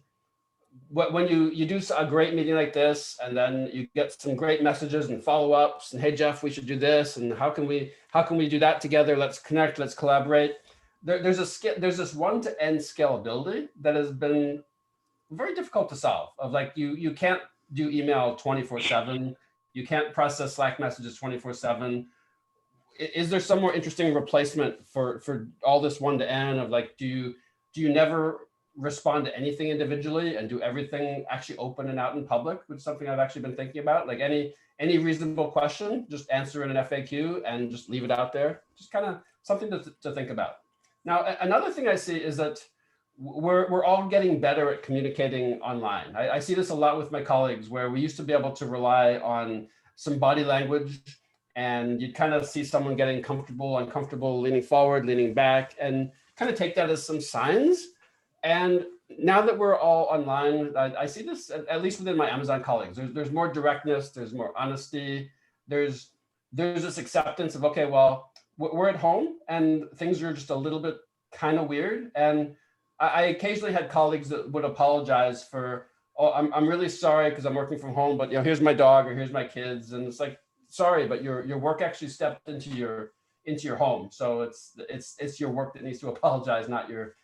when you do a great meeting like this, and then you get some great messages and follow-ups, and hey Jeff, we should do this, and how can we do that together? Let's connect, let's collaborate. There's this one-to-end scalability that has been very difficult to solve. Of like you can't do email 24/7, you can't process Slack messages 24/7. Is there some more interesting replacement for all this one-to-end of like, do you never respond to anything individually and do everything actually open and out in public, which is something I've actually been thinking about? Like any reasonable question, just answer in an FAQ and just leave it out there. Just kind of something to think about. Now, another thing I see is that we're all getting better at communicating online. I see this a lot with my colleagues, where we used to be able to rely on some body language, and you'd kind of see someone getting comfortable, uncomfortable, leaning forward, leaning back, and kind of take that as some signs. And now that we're all online, I see this at least within my Amazon colleagues. There's more directness, there's more honesty, there's this acceptance of, okay, well, we're at home and things are just a little bit kind of weird. And I occasionally had colleagues that would apologize for, oh, I'm really sorry because I'm working from home, but here's my dog or here's my kids, and it's like, sorry, but your work actually stepped into your home, so it's your work that needs to apologize, not your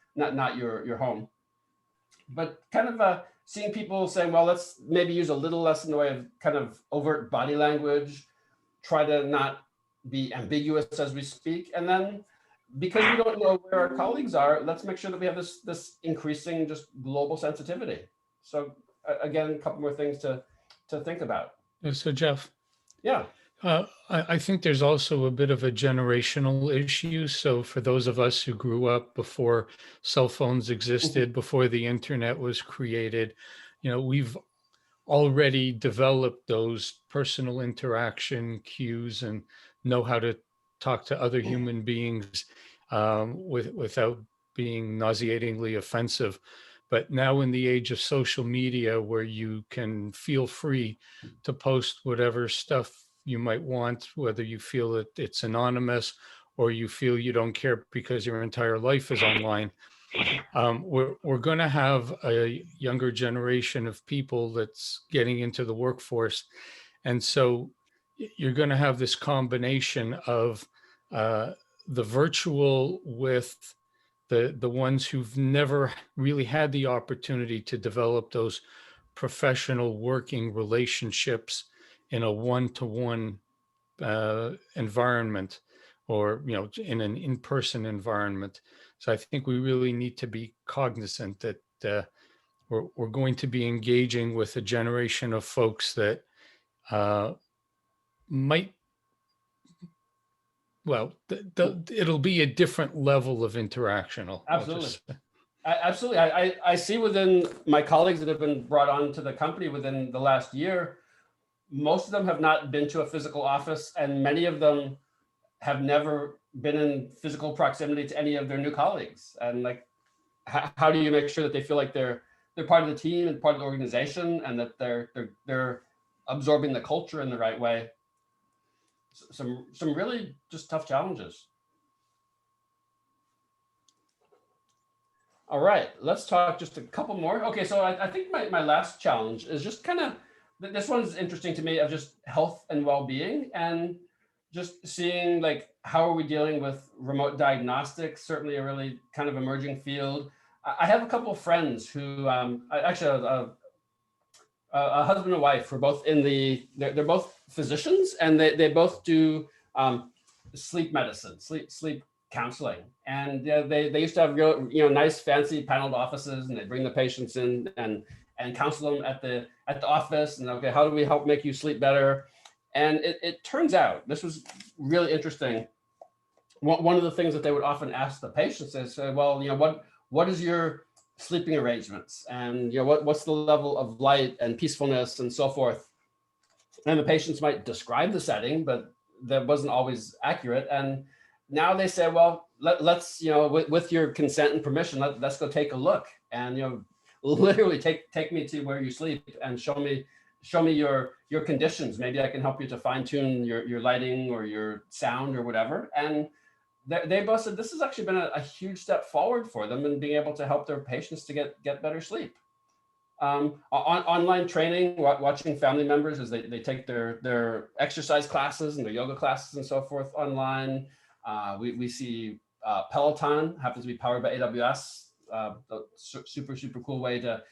home. But kind of seeing people saying, well, let's maybe use a little less in the way of kind of overt body language, try to not be ambiguous as we speak, and then because we don't know where our colleagues are, let's make sure that we have this increasing just global sensitivity. So again, a couple more things to think about. So Jeff. Yeah. I think there's also a bit of a generational issue. So for those of us who grew up before cell phones existed, before the internet was created, we've already developed those personal interaction cues and know how to talk to other human beings without being nauseatingly offensive. But now in the age of social media, where you can feel free to post whatever stuff you might want, whether you feel that it's anonymous or you feel you don't care because your entire life is online, we're going to have a younger generation of people that's getting into the workforce. And so you're going to have this combination of the virtual with the ones who've never really had the opportunity to develop those professional working relationships in a one-to-one environment, or in an in-person environment. So I think we really need to be cognizant that we're going to be engaging with a generation of folks that might, well, it'll be a different level of interaction. Absolutely. Absolutely. I see within my colleagues that have been brought on to the company within the last year, most of them have not been to a physical office, and many of them have never been in physical proximity to any of their new colleagues. And like, how do you make sure that they feel like they're part of the team and part of the organization, and that they're absorbing the culture in the right way? Some really just tough challenges. All right, let's talk just a couple more. Okay, so I think my last challenge is just kind of, this one's interesting to me, of just health and well-being, and just seeing like, how are we dealing with remote diagnostics? Certainly a really kind of emerging field. I have a couple of friends who actually a husband and wife who are both in they're both physicians, and they both do sleep medicine, sleep counseling. And they used to have real, nice fancy paneled offices, and they bring the patients in and counsel them at the office, and okay, how do we help make you sleep better? And it turns out, this was really interesting. One of the things that they would often ask the patients is, well, what is your sleeping arrangements, and what's the level of light and peacefulness and so forth? And the patients might describe the setting, but that wasn't always accurate. And now they say, well, let's with your consent and permission, let's go take a look, and literally take me to where you sleep and show me your conditions. Maybe I can help you to fine tune your lighting or your sound or whatever. And they both said this has actually been a huge step forward for them in being able to help their patients to get better sleep. Online training, watching family members as they take their exercise classes and their yoga classes and so forth online. We see Peloton happens to be powered by AWS. Super cool way to,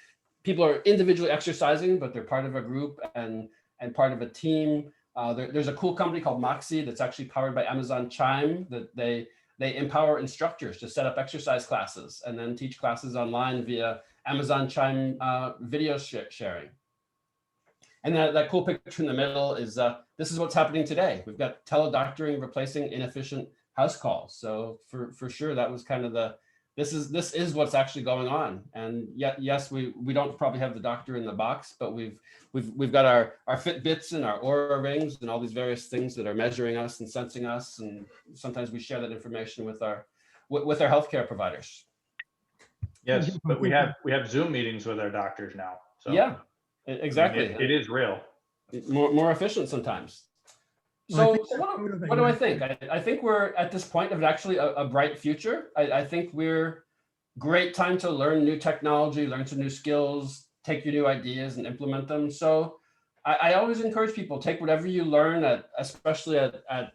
people are individually exercising, but they're part of a group and part of a team. There's a cool company called Moxie that's actually powered by Amazon Chime, that they empower instructors to set up exercise classes and then teach classes online via Amazon Chime video sharing. And that cool picture in the middle is this is what's happening today. We've got teledoctoring replacing inefficient house calls. So for sure, that was kind of this is what's actually going on. And yes, we don't probably have the doctor in the box, but we've got our Fitbits and our Oura rings and all these various things that are measuring us and sensing us. And sometimes we share that information with our healthcare providers. Yes, but we have Zoom meetings with our doctors now. So yeah, exactly. I mean, it is real. More efficient sometimes. So what do I think? I think we're at this point of actually a bright future. I think we're great time to learn new technology, learn some new skills, take your new ideas and implement them. So I always encourage people, take whatever you learn especially at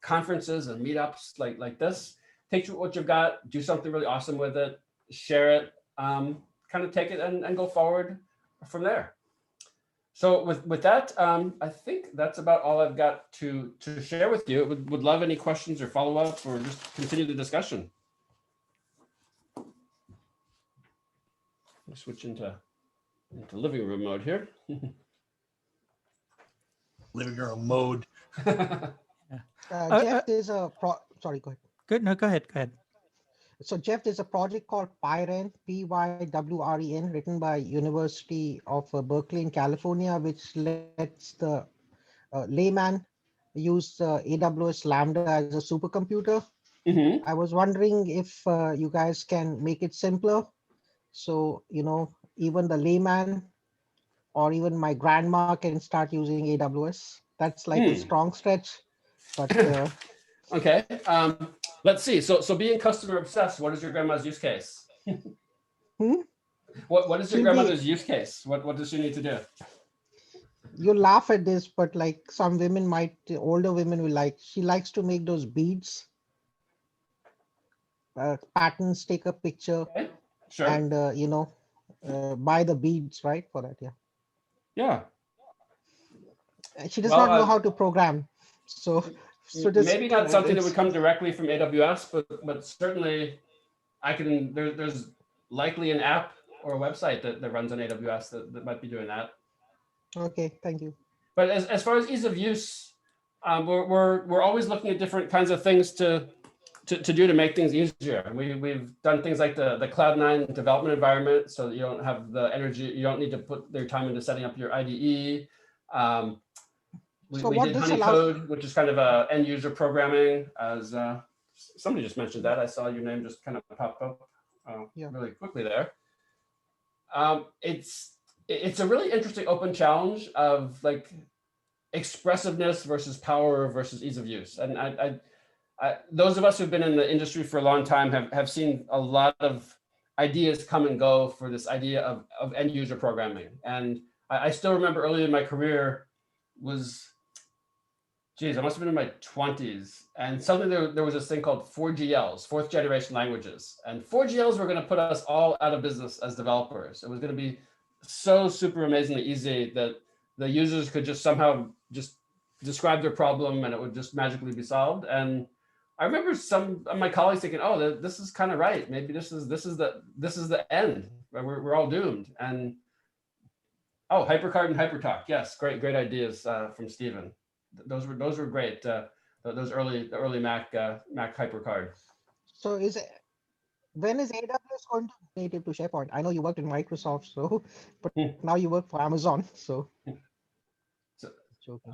conferences and meetups like this, take what you've got, do something really awesome with it, share it, kind of take it and go forward from there. So with that, I think that's about all I've got to share with you. Would love any questions or follow up or just continue the discussion. Let's switch into living room mode here. Living room mode. Jeff, there's a sorry, go ahead. Good. No, go ahead. So Jeff, there's a project called Pywren, Pywren, written by University of Berkeley in California, which lets the layman use AWS Lambda as a supercomputer. Mm-hmm. I was wondering if you guys can make it simpler. So, even the layman or even my grandma can start using AWS. That's like a strong stretch, but okay. Let's see. So being customer obsessed, what is your grandma's use case? What is your grandmother's use case? What does she need to do? You laugh at this, but like some women older women will she likes to make those beads, patterns, take a picture, okay. Sure. And buy the beads, right? For that, yeah. She does not know how to program, so just, maybe not something that would come directly from AWS, but certainly there's likely an app or a website that runs on AWS that might be doing that. Okay, thank you. But as far as ease of use, we're always looking at different kinds of things to do to make things easier. We've done things like the Cloud9 development environment, so that you don't have the energy, you don't need to put their time into setting up your IDE. We did Honeycode, which is kind of a end user programming. As somebody just mentioned that, I saw your name just kind of pop up really quickly there. It's a really interesting open challenge of like expressiveness versus power versus ease of use. And I those of us who've been in the industry for a long time have seen a lot of ideas come and go for this idea of end user programming. And I still remember early in my career was geez, I must have been in my 20s. And suddenly there was this thing called 4GLs, fourth generation languages. And 4GLs were going to put us all out of business as developers. It was going to be so super amazingly easy that the users could just somehow just describe their problem and it would just magically be solved. And I remember some of my colleagues thinking, oh, this is kind of right. Maybe this is the end. We're all doomed. And oh, HyperCard and HyperTalk. Yes, great ideas from Stephen. Those were great. Those early Mac HyperCard. So when is AWS going to be native to SharePoint? I know you worked in Microsoft, so but now you work for Amazon, so.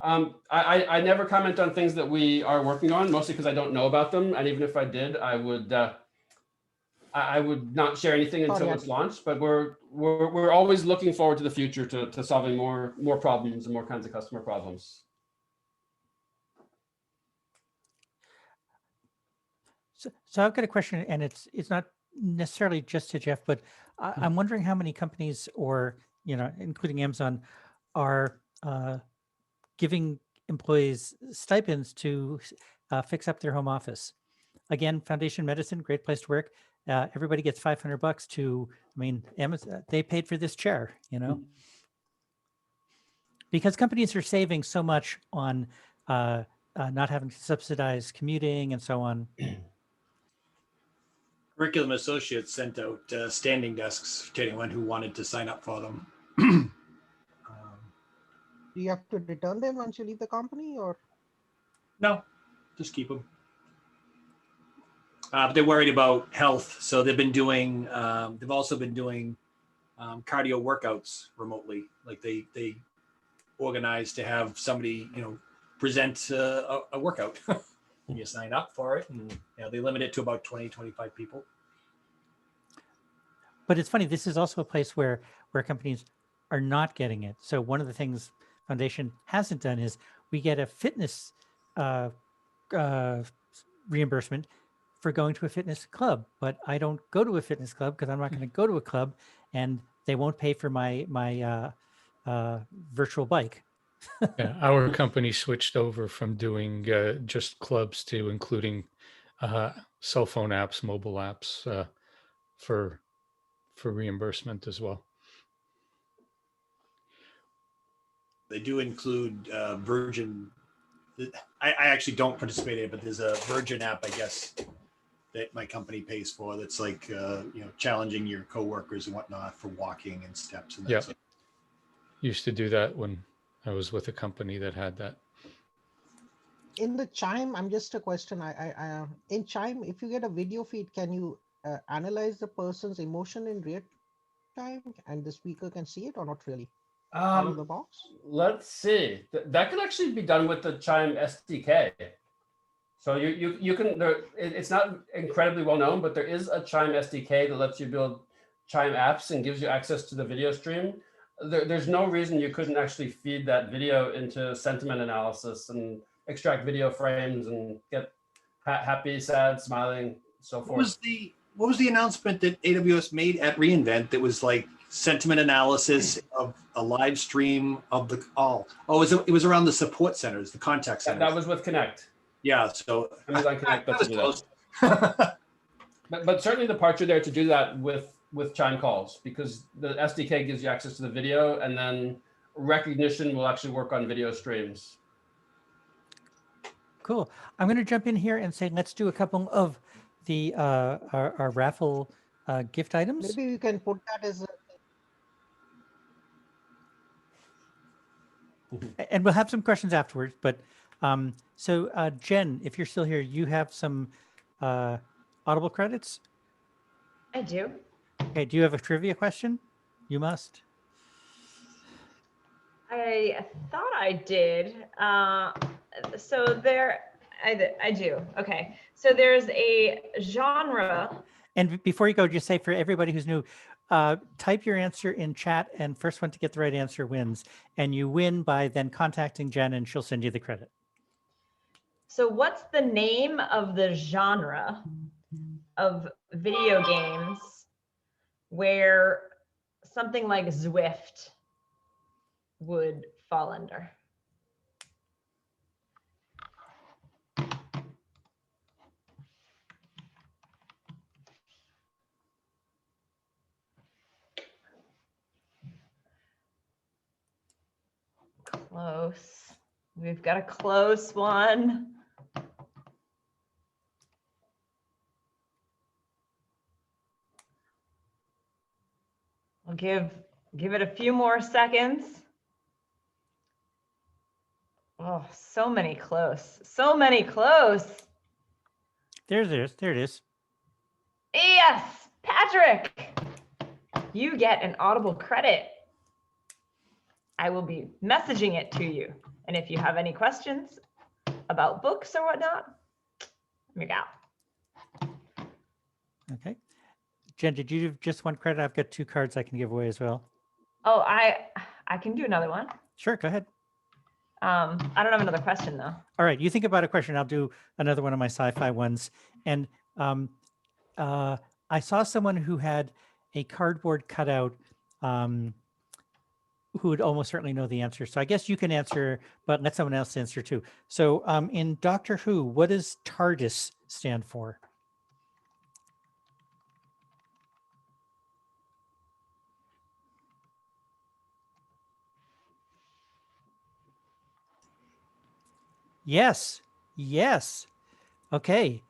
I never comment on things that we are working on, mostly because I don't know about them, and even if I did, I would not share anything until it's launched. But we're always looking forward to the future to solving more problems and more kinds of customer problems. So I've got a question, and it's not necessarily just to Jeff, but I'm wondering how many companies, or including Amazon, are giving employees stipends to fix up their home office. Again, Foundation Medicine, great place to work. Everybody gets $500 to, Amazon, they paid for this chair, because companies are saving so much on not having to subsidize commuting and so on. Curriculum Associates sent out standing desks to anyone who wanted to sign up for them. Do you have to return them once you leave the company, or? No, just keep them. They're worried about health, so they've been doing. They've also been doing cardio workouts remotely. Like they organize to have somebody present a workout. And you sign up for it, and they limit it to about 20-25 people. But it's funny. This is also a place where companies are not getting it. So one of the things Foundation hasn't done is we get a fitness reimbursement for going to a fitness club, but I don't go to a fitness club because I'm not going to go to a club, and they won't pay for my virtual bike. Yeah, our company switched over from doing just clubs to including cell phone apps, mobile apps for reimbursement as well. They do include Virgin. I actually don't participate in it, but there's a Virgin app, I guess, that my company pays for. That's like challenging your coworkers and whatnot for walking and steps. And that sort of. Used to do that when I was with a company that had that. In the Chime, I'm just a question. In Chime, if you get a video feed, can you analyze the person's emotion in real time, and the speaker can see it, or not really? Out of the box? Let's see. That could actually be done with the Chime SDK. So you can. It's not incredibly well known, but there is a Chime SDK that lets you build Chime apps and gives you access to the video stream. There's no reason you couldn't actually feed that video into sentiment analysis and extract video frames and get happy, sad, smiling, so forth. What was the announcement that AWS made at reInvent that was like sentiment analysis of a live stream of the call? Oh, it was around the support centers, the contact centers. That was with Connect. Yeah, so Amazon Connect lets you do that. But certainly the parts are there to do that with Chime calls, because the SDK gives you access to the video, and then recognition will actually work on video streams. Cool. I'm going to jump in here and say, let's do a couple of the our raffle gift items. Maybe you can put that as and we'll have some questions afterwards. But so Jen, if you're still here, you have some Audible credits? I do. Okay, do you have a trivia question? You must. I thought I did. So there, I do. Okay. So there's a genre. And before you go, just say for everybody who's new, type your answer in chat, and first one to get the right answer wins. And you win by then contacting Jen, and she'll send you the credit. So what's the name of the genre of video games where something like Zwift would fall under? close. We've got a close one. I'll give it a few more seconds. Oh, so many close. So many close. There it is. There it is. Yes, Patrick, you get an Audible credit. I will be messaging it to you. And if you have any questions about books or whatnot, let me go. Okay. Jen, did you do just one credit? I've got 2 cards I can give away as well. Oh, I can do another one. Sure, go ahead. I don't have another question though. All right, you think about a question. I'll do another one of my sci-fi ones. And I saw someone who had a cardboard cutout who would almost certainly know the answer. So I guess you can answer, but let someone else answer too. So in Doctor Who, what does TARDIS stand for? Yes, yes. Okay.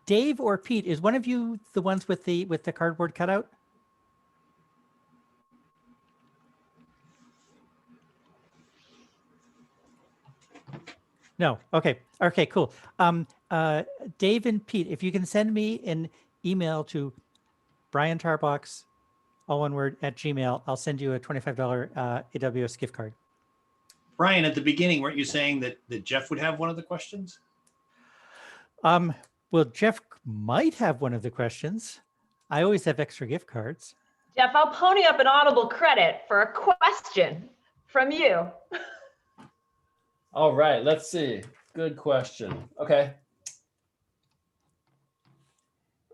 Dave or Pete, is one of you the ones with the cardboard cutout? No. Okay. Okay, cool. Dave and Pete, if you can send me an email to Brian Tarbox, all one word, @gmail, I'll send you a $25 AWS gift card. Brian, at the beginning, weren't you saying that Jeff would have one of the questions? Well, Jeff might have one of the questions. I always have extra gift cards. Jeff, I'll pony up an Audible credit for a question from you. All right, let's see. Good question. Okay.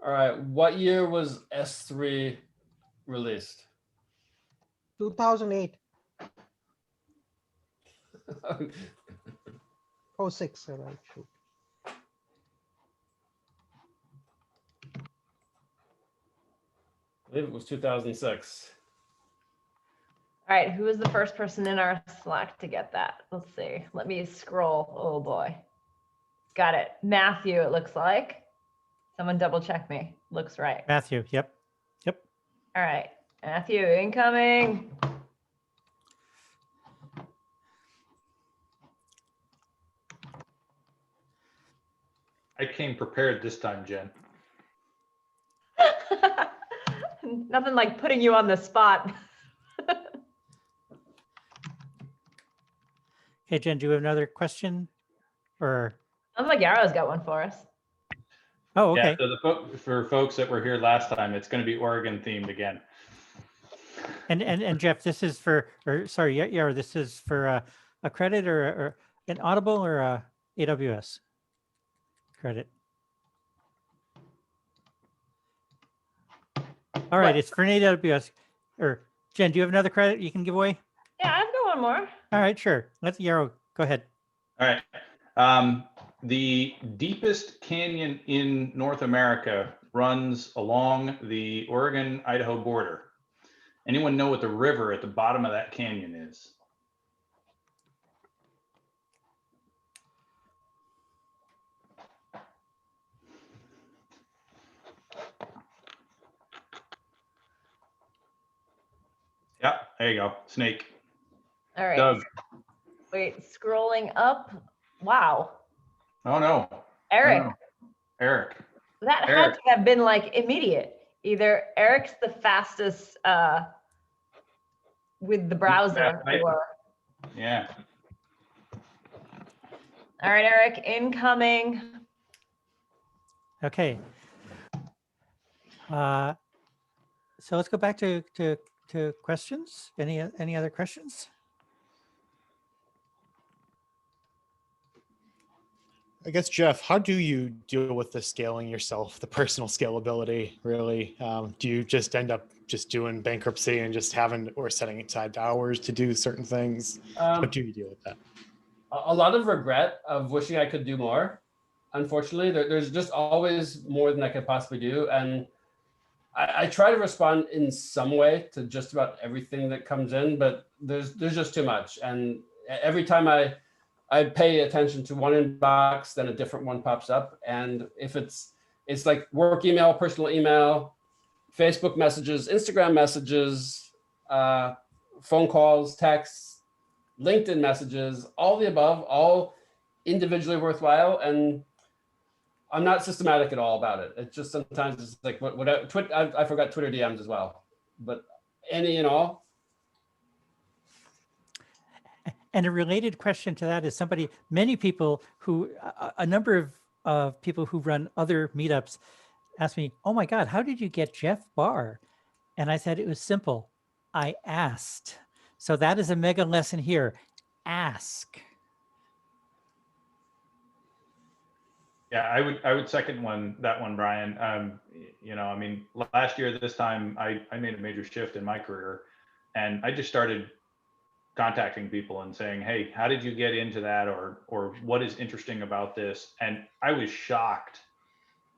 All right, what year was S3 released? 2008. 06, right? Shoot. I believe it was 2006. All right, who was the first person in our Slack to get that? Let's see. Let me scroll. Oh boy. Got it. Matthew, it looks like. Someone double check me. Looks right. Matthew, yep. Yep. All right. Matthew, incoming. I came prepared this time, Jen. Nothing like putting you on the spot. Hey, Jen, do you have another question? Or I'm like Yarrow's got one for us. oh, okay. Yeah, so for folks that were here last time, it's going to be Oregon themed again. And Jeff, this is for, or sorry, Yarrow, this is for a credit or an Audible or a AWS credit? All right, it's for an AWS. Or Jen, do you have another credit you can give away? Yeah, I've got one more. All right, sure. Let's Yarrow, go ahead. All right. The deepest canyon in North America runs along the Oregon-Idaho border. Anyone know what the river at the bottom of that canyon is? Yeah, there you go. Snake. All right. Doug. Wait, scrolling up. Wow. Oh, no. Eric. No. Eric. That had Eric. to have been like immediate. Either Eric's the fastest with the browser Yeah, or. Yeah. All right, Eric, incoming. Okay. So let's go back to questions. Any other questions? I guess, Jeff, how do you deal with the scaling yourself, the personal scalability, really? Do you just end up just doing bankruptcy and just having or setting aside hours to do certain things? How do you deal with that? A lot of regret of wishing I could do more. Unfortunately, there's just always more than I could possibly do. And I try to respond in some way to just about everything that comes in, but there's just too much. And every time I pay attention to one inbox, then a different one pops up. And if it's like work email, personal email, Facebook messages, Instagram messages, phone calls, texts, LinkedIn messages, all the above, all individually worthwhile. And I'm not systematic at all about it. It's just sometimes it's like I forgot Twitter DMs as well, but any and all. And a related question to that is many people who, a number of people who run other meetups ask me, oh my God, how did you get Jeff Barr? And I said, it was simple. I asked. So that is a mega lesson here. Ask. Yeah, I would second that one, Brian. You know, I mean, last year this time I made a major shift in my career, and I just started contacting people and saying, hey, how did you get into that, or what is interesting about this? And I was shocked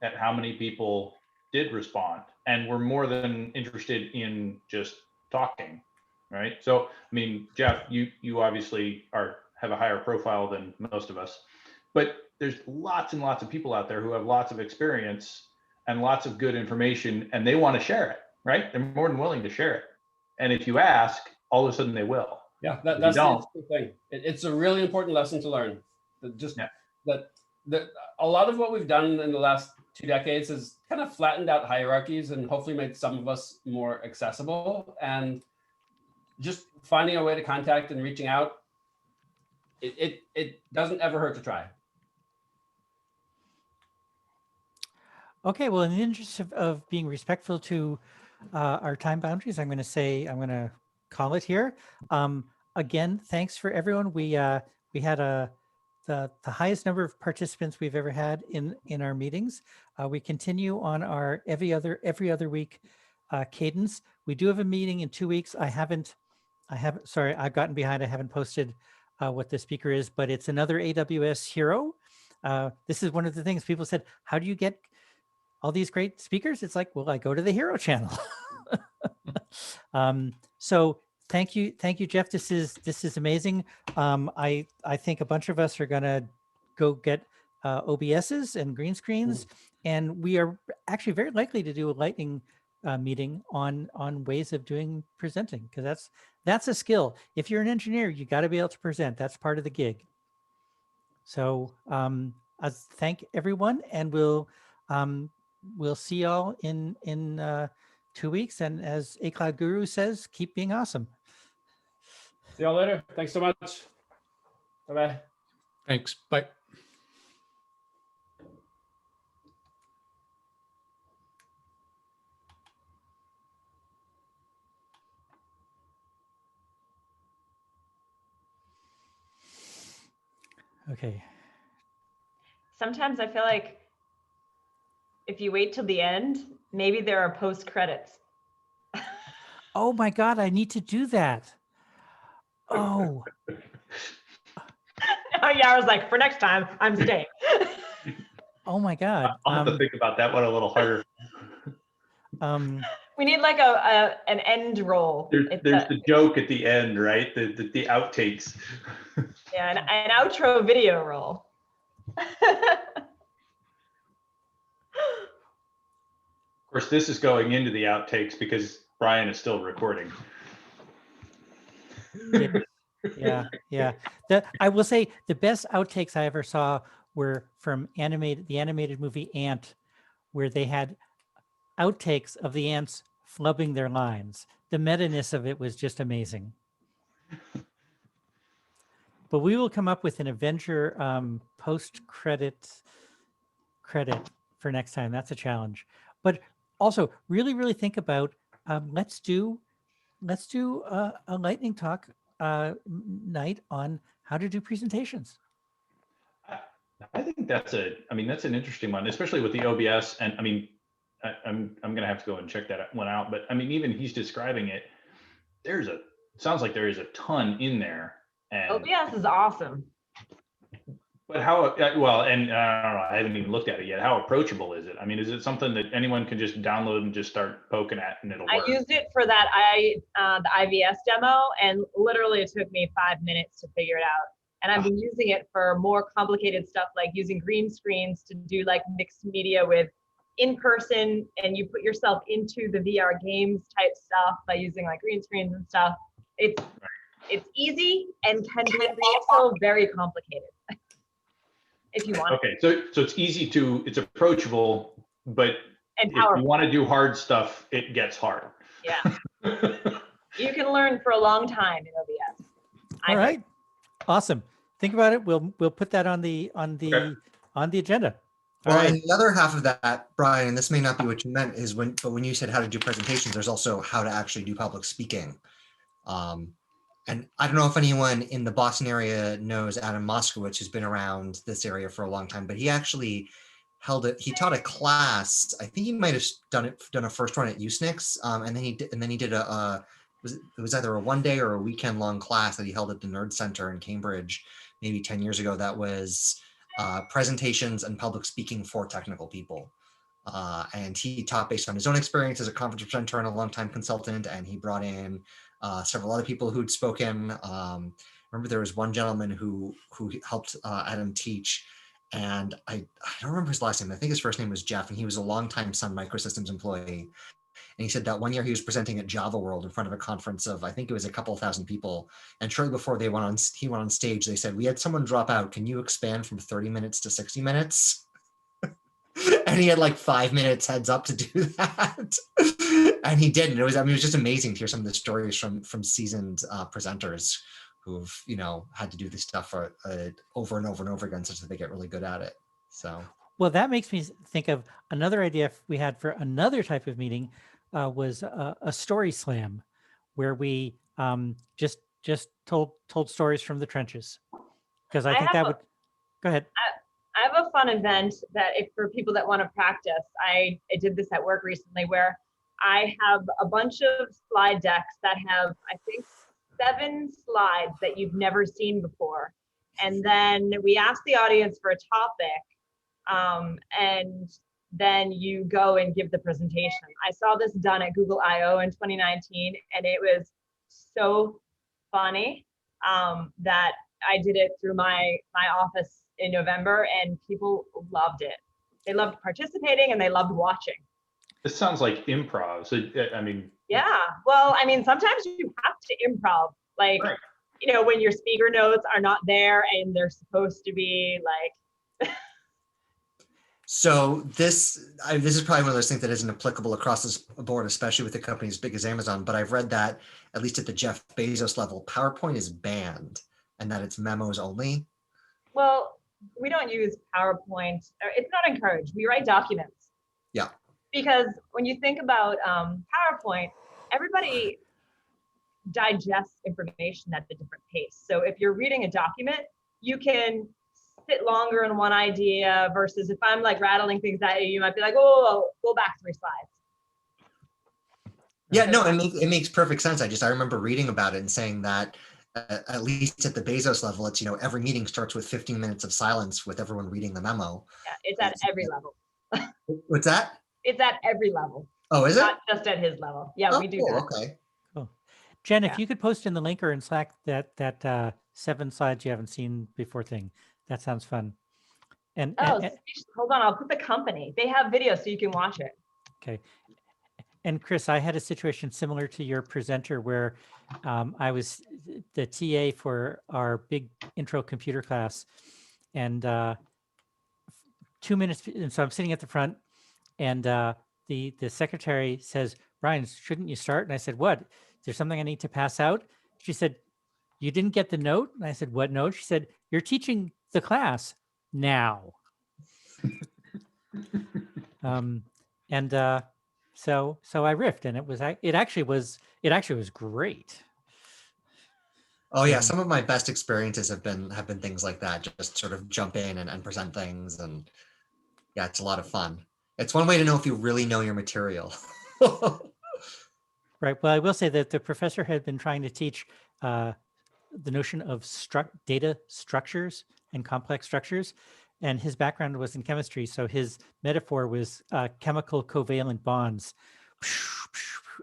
at how many people did respond and were more than interested in just talking, right? So, I mean, Jeff, you obviously have a higher profile than most of us, but there's lots and lots of people out there who have lots of experience and lots of good information, and they want to share it, right? They're more than willing to share it. And if you ask, all of a sudden they will. Yeah, that's the thing. It's a really important lesson to learn. That a lot of what we've done in the last 2 decades is kind of flattened out hierarchies and hopefully made some of us more accessible. And just finding a way to contact and reaching out, it doesn't ever hurt to try. Okay, well, in the interest of being respectful to our time boundaries, I'm going to call it here. Again, thanks for everyone. We had the highest number of participants we've ever had in our meetings. We continue on our every other week cadence. We do have a meeting in 2 weeks. Sorry, I've gotten behind. I haven't posted what the speaker is, but it's another AWS hero. This is one of the things people said, how do you get all these great speakers? It's like, well, I go to the hero channel. So thank you, Jeff. This is amazing. I think a bunch of us are gonna go get OBSs and green screens, and we are actually very likely to do a lightning meeting on ways of doing presenting, because that's a skill. If you're an engineer, you got to be able to present. That's part of the gig. So I thank everyone, and we'll see y'all in 2 weeks. And as A Cloud Guru says, keep being awesome. See y'all later. Thanks so much. Bye-bye. Thanks. Bye. Okay. Sometimes I feel like if you wait till the end, maybe there are post credits. Oh my God, I need to do that. Oh. Yeah, I was like, for next time, I'm staying. Oh my God. I'll have to think about that one a little harder. We need like an end roll. There's the joke at the end, right? The outtakes. Yeah, an outro video roll. Of course, this is going into the outtakes because Brian is still recording. Yeah. I will say the best outtakes I ever saw were from the animated movie Ant, where they had outtakes of the ants flubbing their lines. The meta-ness of it was just amazing. But we will come up with an Avenger post-credit for next time. That's a challenge. But also, really, really think about let's do a lightning talk night on how to do presentations. I think that's an interesting one, especially with the OBS. And I mean, I'm gonna have to go and check that one out. But I mean, even he's describing it. Sounds like there is a ton in there. And OBS is awesome. But how, well, and I don't know, I haven't even looked at it yet. How approachable is it? I mean, is it something that anyone can just download and just start poking at and it'll work? I used it for that the IVS demo, and literally it took me 5 minutes to figure it out. And I've been using it for more complicated stuff, like using green screens to do like mixed media with in person, and you put yourself into the VR games type stuff by using like green screens and stuff. It's easy and can be also very complicated if you want. Okay, so it's easy to, it's approachable, but and if you want to do hard stuff, it gets hard. Yeah. You can learn for a long time in OBS. All right. Awesome. Think about it. We'll put that on the agenda. Well, and the other half of that, Brian, and this may not be what you meant, is when you said how to do presentations, there's also how to actually do public speaking. And I don't know if anyone in the Boston area knows Adam Moskowitz, who's been around this area for a long time, but he actually he taught a class. I think he might have done a first run at USNIX, and then he did it was either a 1 day or a weekend long class that he held at the Nerd Center in Cambridge, maybe 10 years ago. That was presentations and public speaking for technical people. And he taught based on his own experience as a conference presenter and a longtime consultant, and he brought in several other people who'd spoken. Remember there was one gentleman who helped Adam teach, and I don't remember his last name. I think his first name was Jeff, and he was a longtime Sun Microsystems employee. And he said that one year he was presenting at Java World in front of a conference of, I think it was a couple thousand people. And shortly before he went on stage, they said, "We had someone drop out. Can you expand from 30 minutes to 60 minutes?" And he had like 5 minutes heads up to do that. And he did. And it was just amazing to hear some of the stories from seasoned presenters who've, had to do this stuff for, over and over and over again, such that they get really good at it. So. Well, that makes me think of another idea we had for another type of meeting was a story slam, where we just told stories from the trenches. Because I think that would, go ahead. I have a fun event that for people that want to practice, I did this at work recently, where I have a bunch of slide decks that have, I think, 7 slides that you've never seen before. And then we ask the audience for a topic, and then you go and give the presentation. I saw this done at Google I/O in 2019, and it was so funny that I did it through my office in November, and people loved it. They loved participating and they loved watching. This sounds like improv. So, I mean. Yeah, well, I mean, sometimes you have to improv, like, right. When your speaker notes are not there and they're supposed to be like. So this is probably one of those things that isn't applicable across the board, especially with a company as big as Amazon. But I've read that, at least at the Jeff Bezos level, PowerPoint is banned and that it's memos only. Well, we don't use PowerPoint. It's not encouraged. We write documents. Yeah. Because when you think about PowerPoint, everybody digests information at a different pace. So if you're reading a document, you can sit longer in one idea versus if I'm like rattling things at you, you might be like, oh, go back 3 slides. Yeah, no, it makes perfect sense. I remember reading about it and saying that at least at the Bezos level, it's, every meeting starts with 15 minutes of silence with everyone reading the memo. Yeah, it's at every level. What's that? It's at every level. Oh, is it? Not just at his level. Yeah, we do cool, that. Okay. Cool. Jen, if you could post in the link or in Slack that 7 slides you haven't seen before thing, that sounds fun. And hold on, I'll put the company. They have video so you can watch it. Okay. And Chris, I had a situation similar to your presenter where I was the TA for our big intro computer class, and 2 minutes. And so I'm sitting at the front, and the secretary says, "Brian, shouldn't you start?" And I said, "What? Is there something I need to pass out?" She said, "You didn't get the note?" And I said, "What note?" She said, "You're teaching the class now." So I riffed, and it actually was great. Oh yeah, some of my best experiences have been things like that. Just sort of jump in and present things, and yeah, it's a lot of fun. It's one way to know if you really know your material. Right. Well, I will say that the professor had been trying to teach the notion of data structures, and complex structures. And his background was in chemistry. So his metaphor was chemical covalent bonds.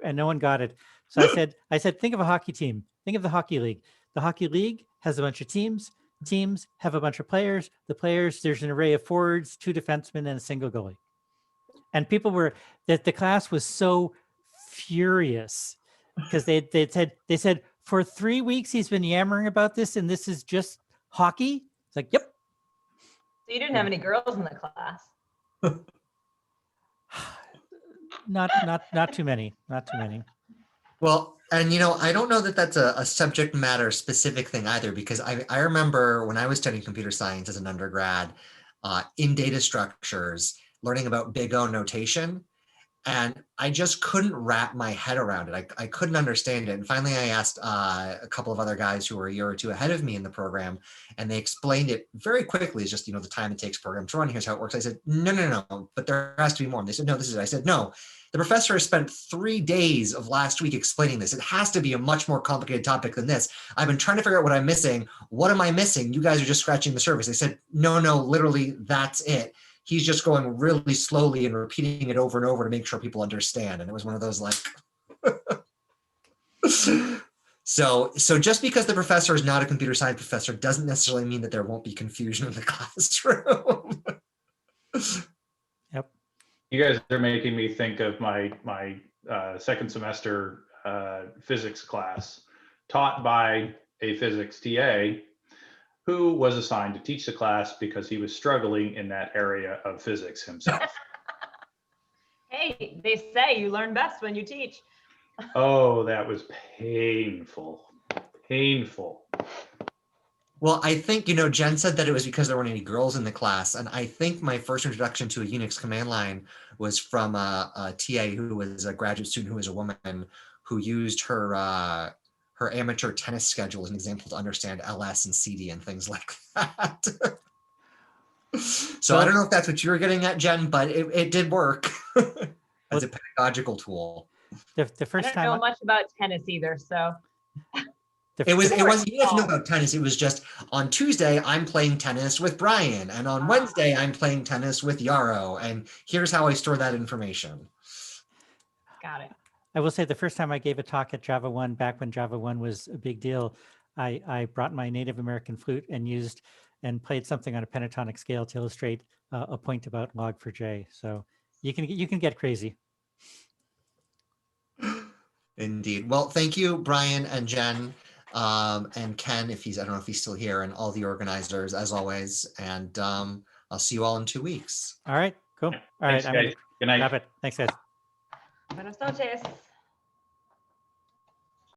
And no one got it. So I said, think of a hockey team. Think of the hockey league. The hockey league has a bunch of teams. Teams have a bunch of players. The players, there's an array of forwards, 2 defensemen, and a single goalie. And people were, that the class was so furious because they said, for 3 weeks, he's been yammering about this, and this is just hockey. It's like, yep. So you didn't have any girls in the class. Not too many. Well, and I don't know that that's a subject matter specific thing either, because I remember when I was studying computer science as an undergrad, in data structures, learning about big O notation, and I just couldn't wrap my head around it. I couldn't understand it. And finally, I asked a couple of other guys who were a year or two ahead of me in the program, and they explained it very quickly. It's just, the time it takes program to run. Here's how it works. I said, no, but there has to be more. And they said, no, this is it. I said, no, the professor has spent 3 days of last week explaining this. It has to be a much more complicated topic than this. I've been trying to figure out what I'm missing. What am I missing? You guys are just scratching the surface. They said, no, literally, that's it. He's just going really slowly and repeating it over and over to make sure people understand. And it was one of those like, so just because the professor is not a computer science professor doesn't necessarily mean that there won't be confusion in the classroom. Yep. You guys are making me think of my second semester physics class taught by a physics TA who was assigned to teach the class because he was struggling in that area of physics himself. Hey, they say you learn best when you teach. Oh, that was painful. Well, I think, Jen said that it was because there weren't any girls in the class. And I think my first introduction to a Unix command line was from a TA who was a graduate student who was a woman who used her amateur tennis schedule as an example to understand LS and CD and things like that. So I don't know if that's what you were getting at, Jen, but it did work as a pedagogical tool. The first time I don't know much about tennis either, so. It was you didn't know about tennis. It was just on Tuesday, I'm playing tennis with Brian. And on Wednesday, I'm playing tennis with Yarrow. And here's how I store that information. Got it. I will say the first time I gave a talk at Java 1, back when Java 1 was a big deal, I brought my Native American flute and played something on a pentatonic scale to illustrate a point about log4j. So you can get crazy. Indeed. Well, thank you, Brian and Jen. And Ken, I don't know if he's still here, and all the organizers as always. And I'll see you all in 2 weeks. All right, cool. All right, Thanks, guys. Good night. Wrap it. Thanks, guys. Buenas noches.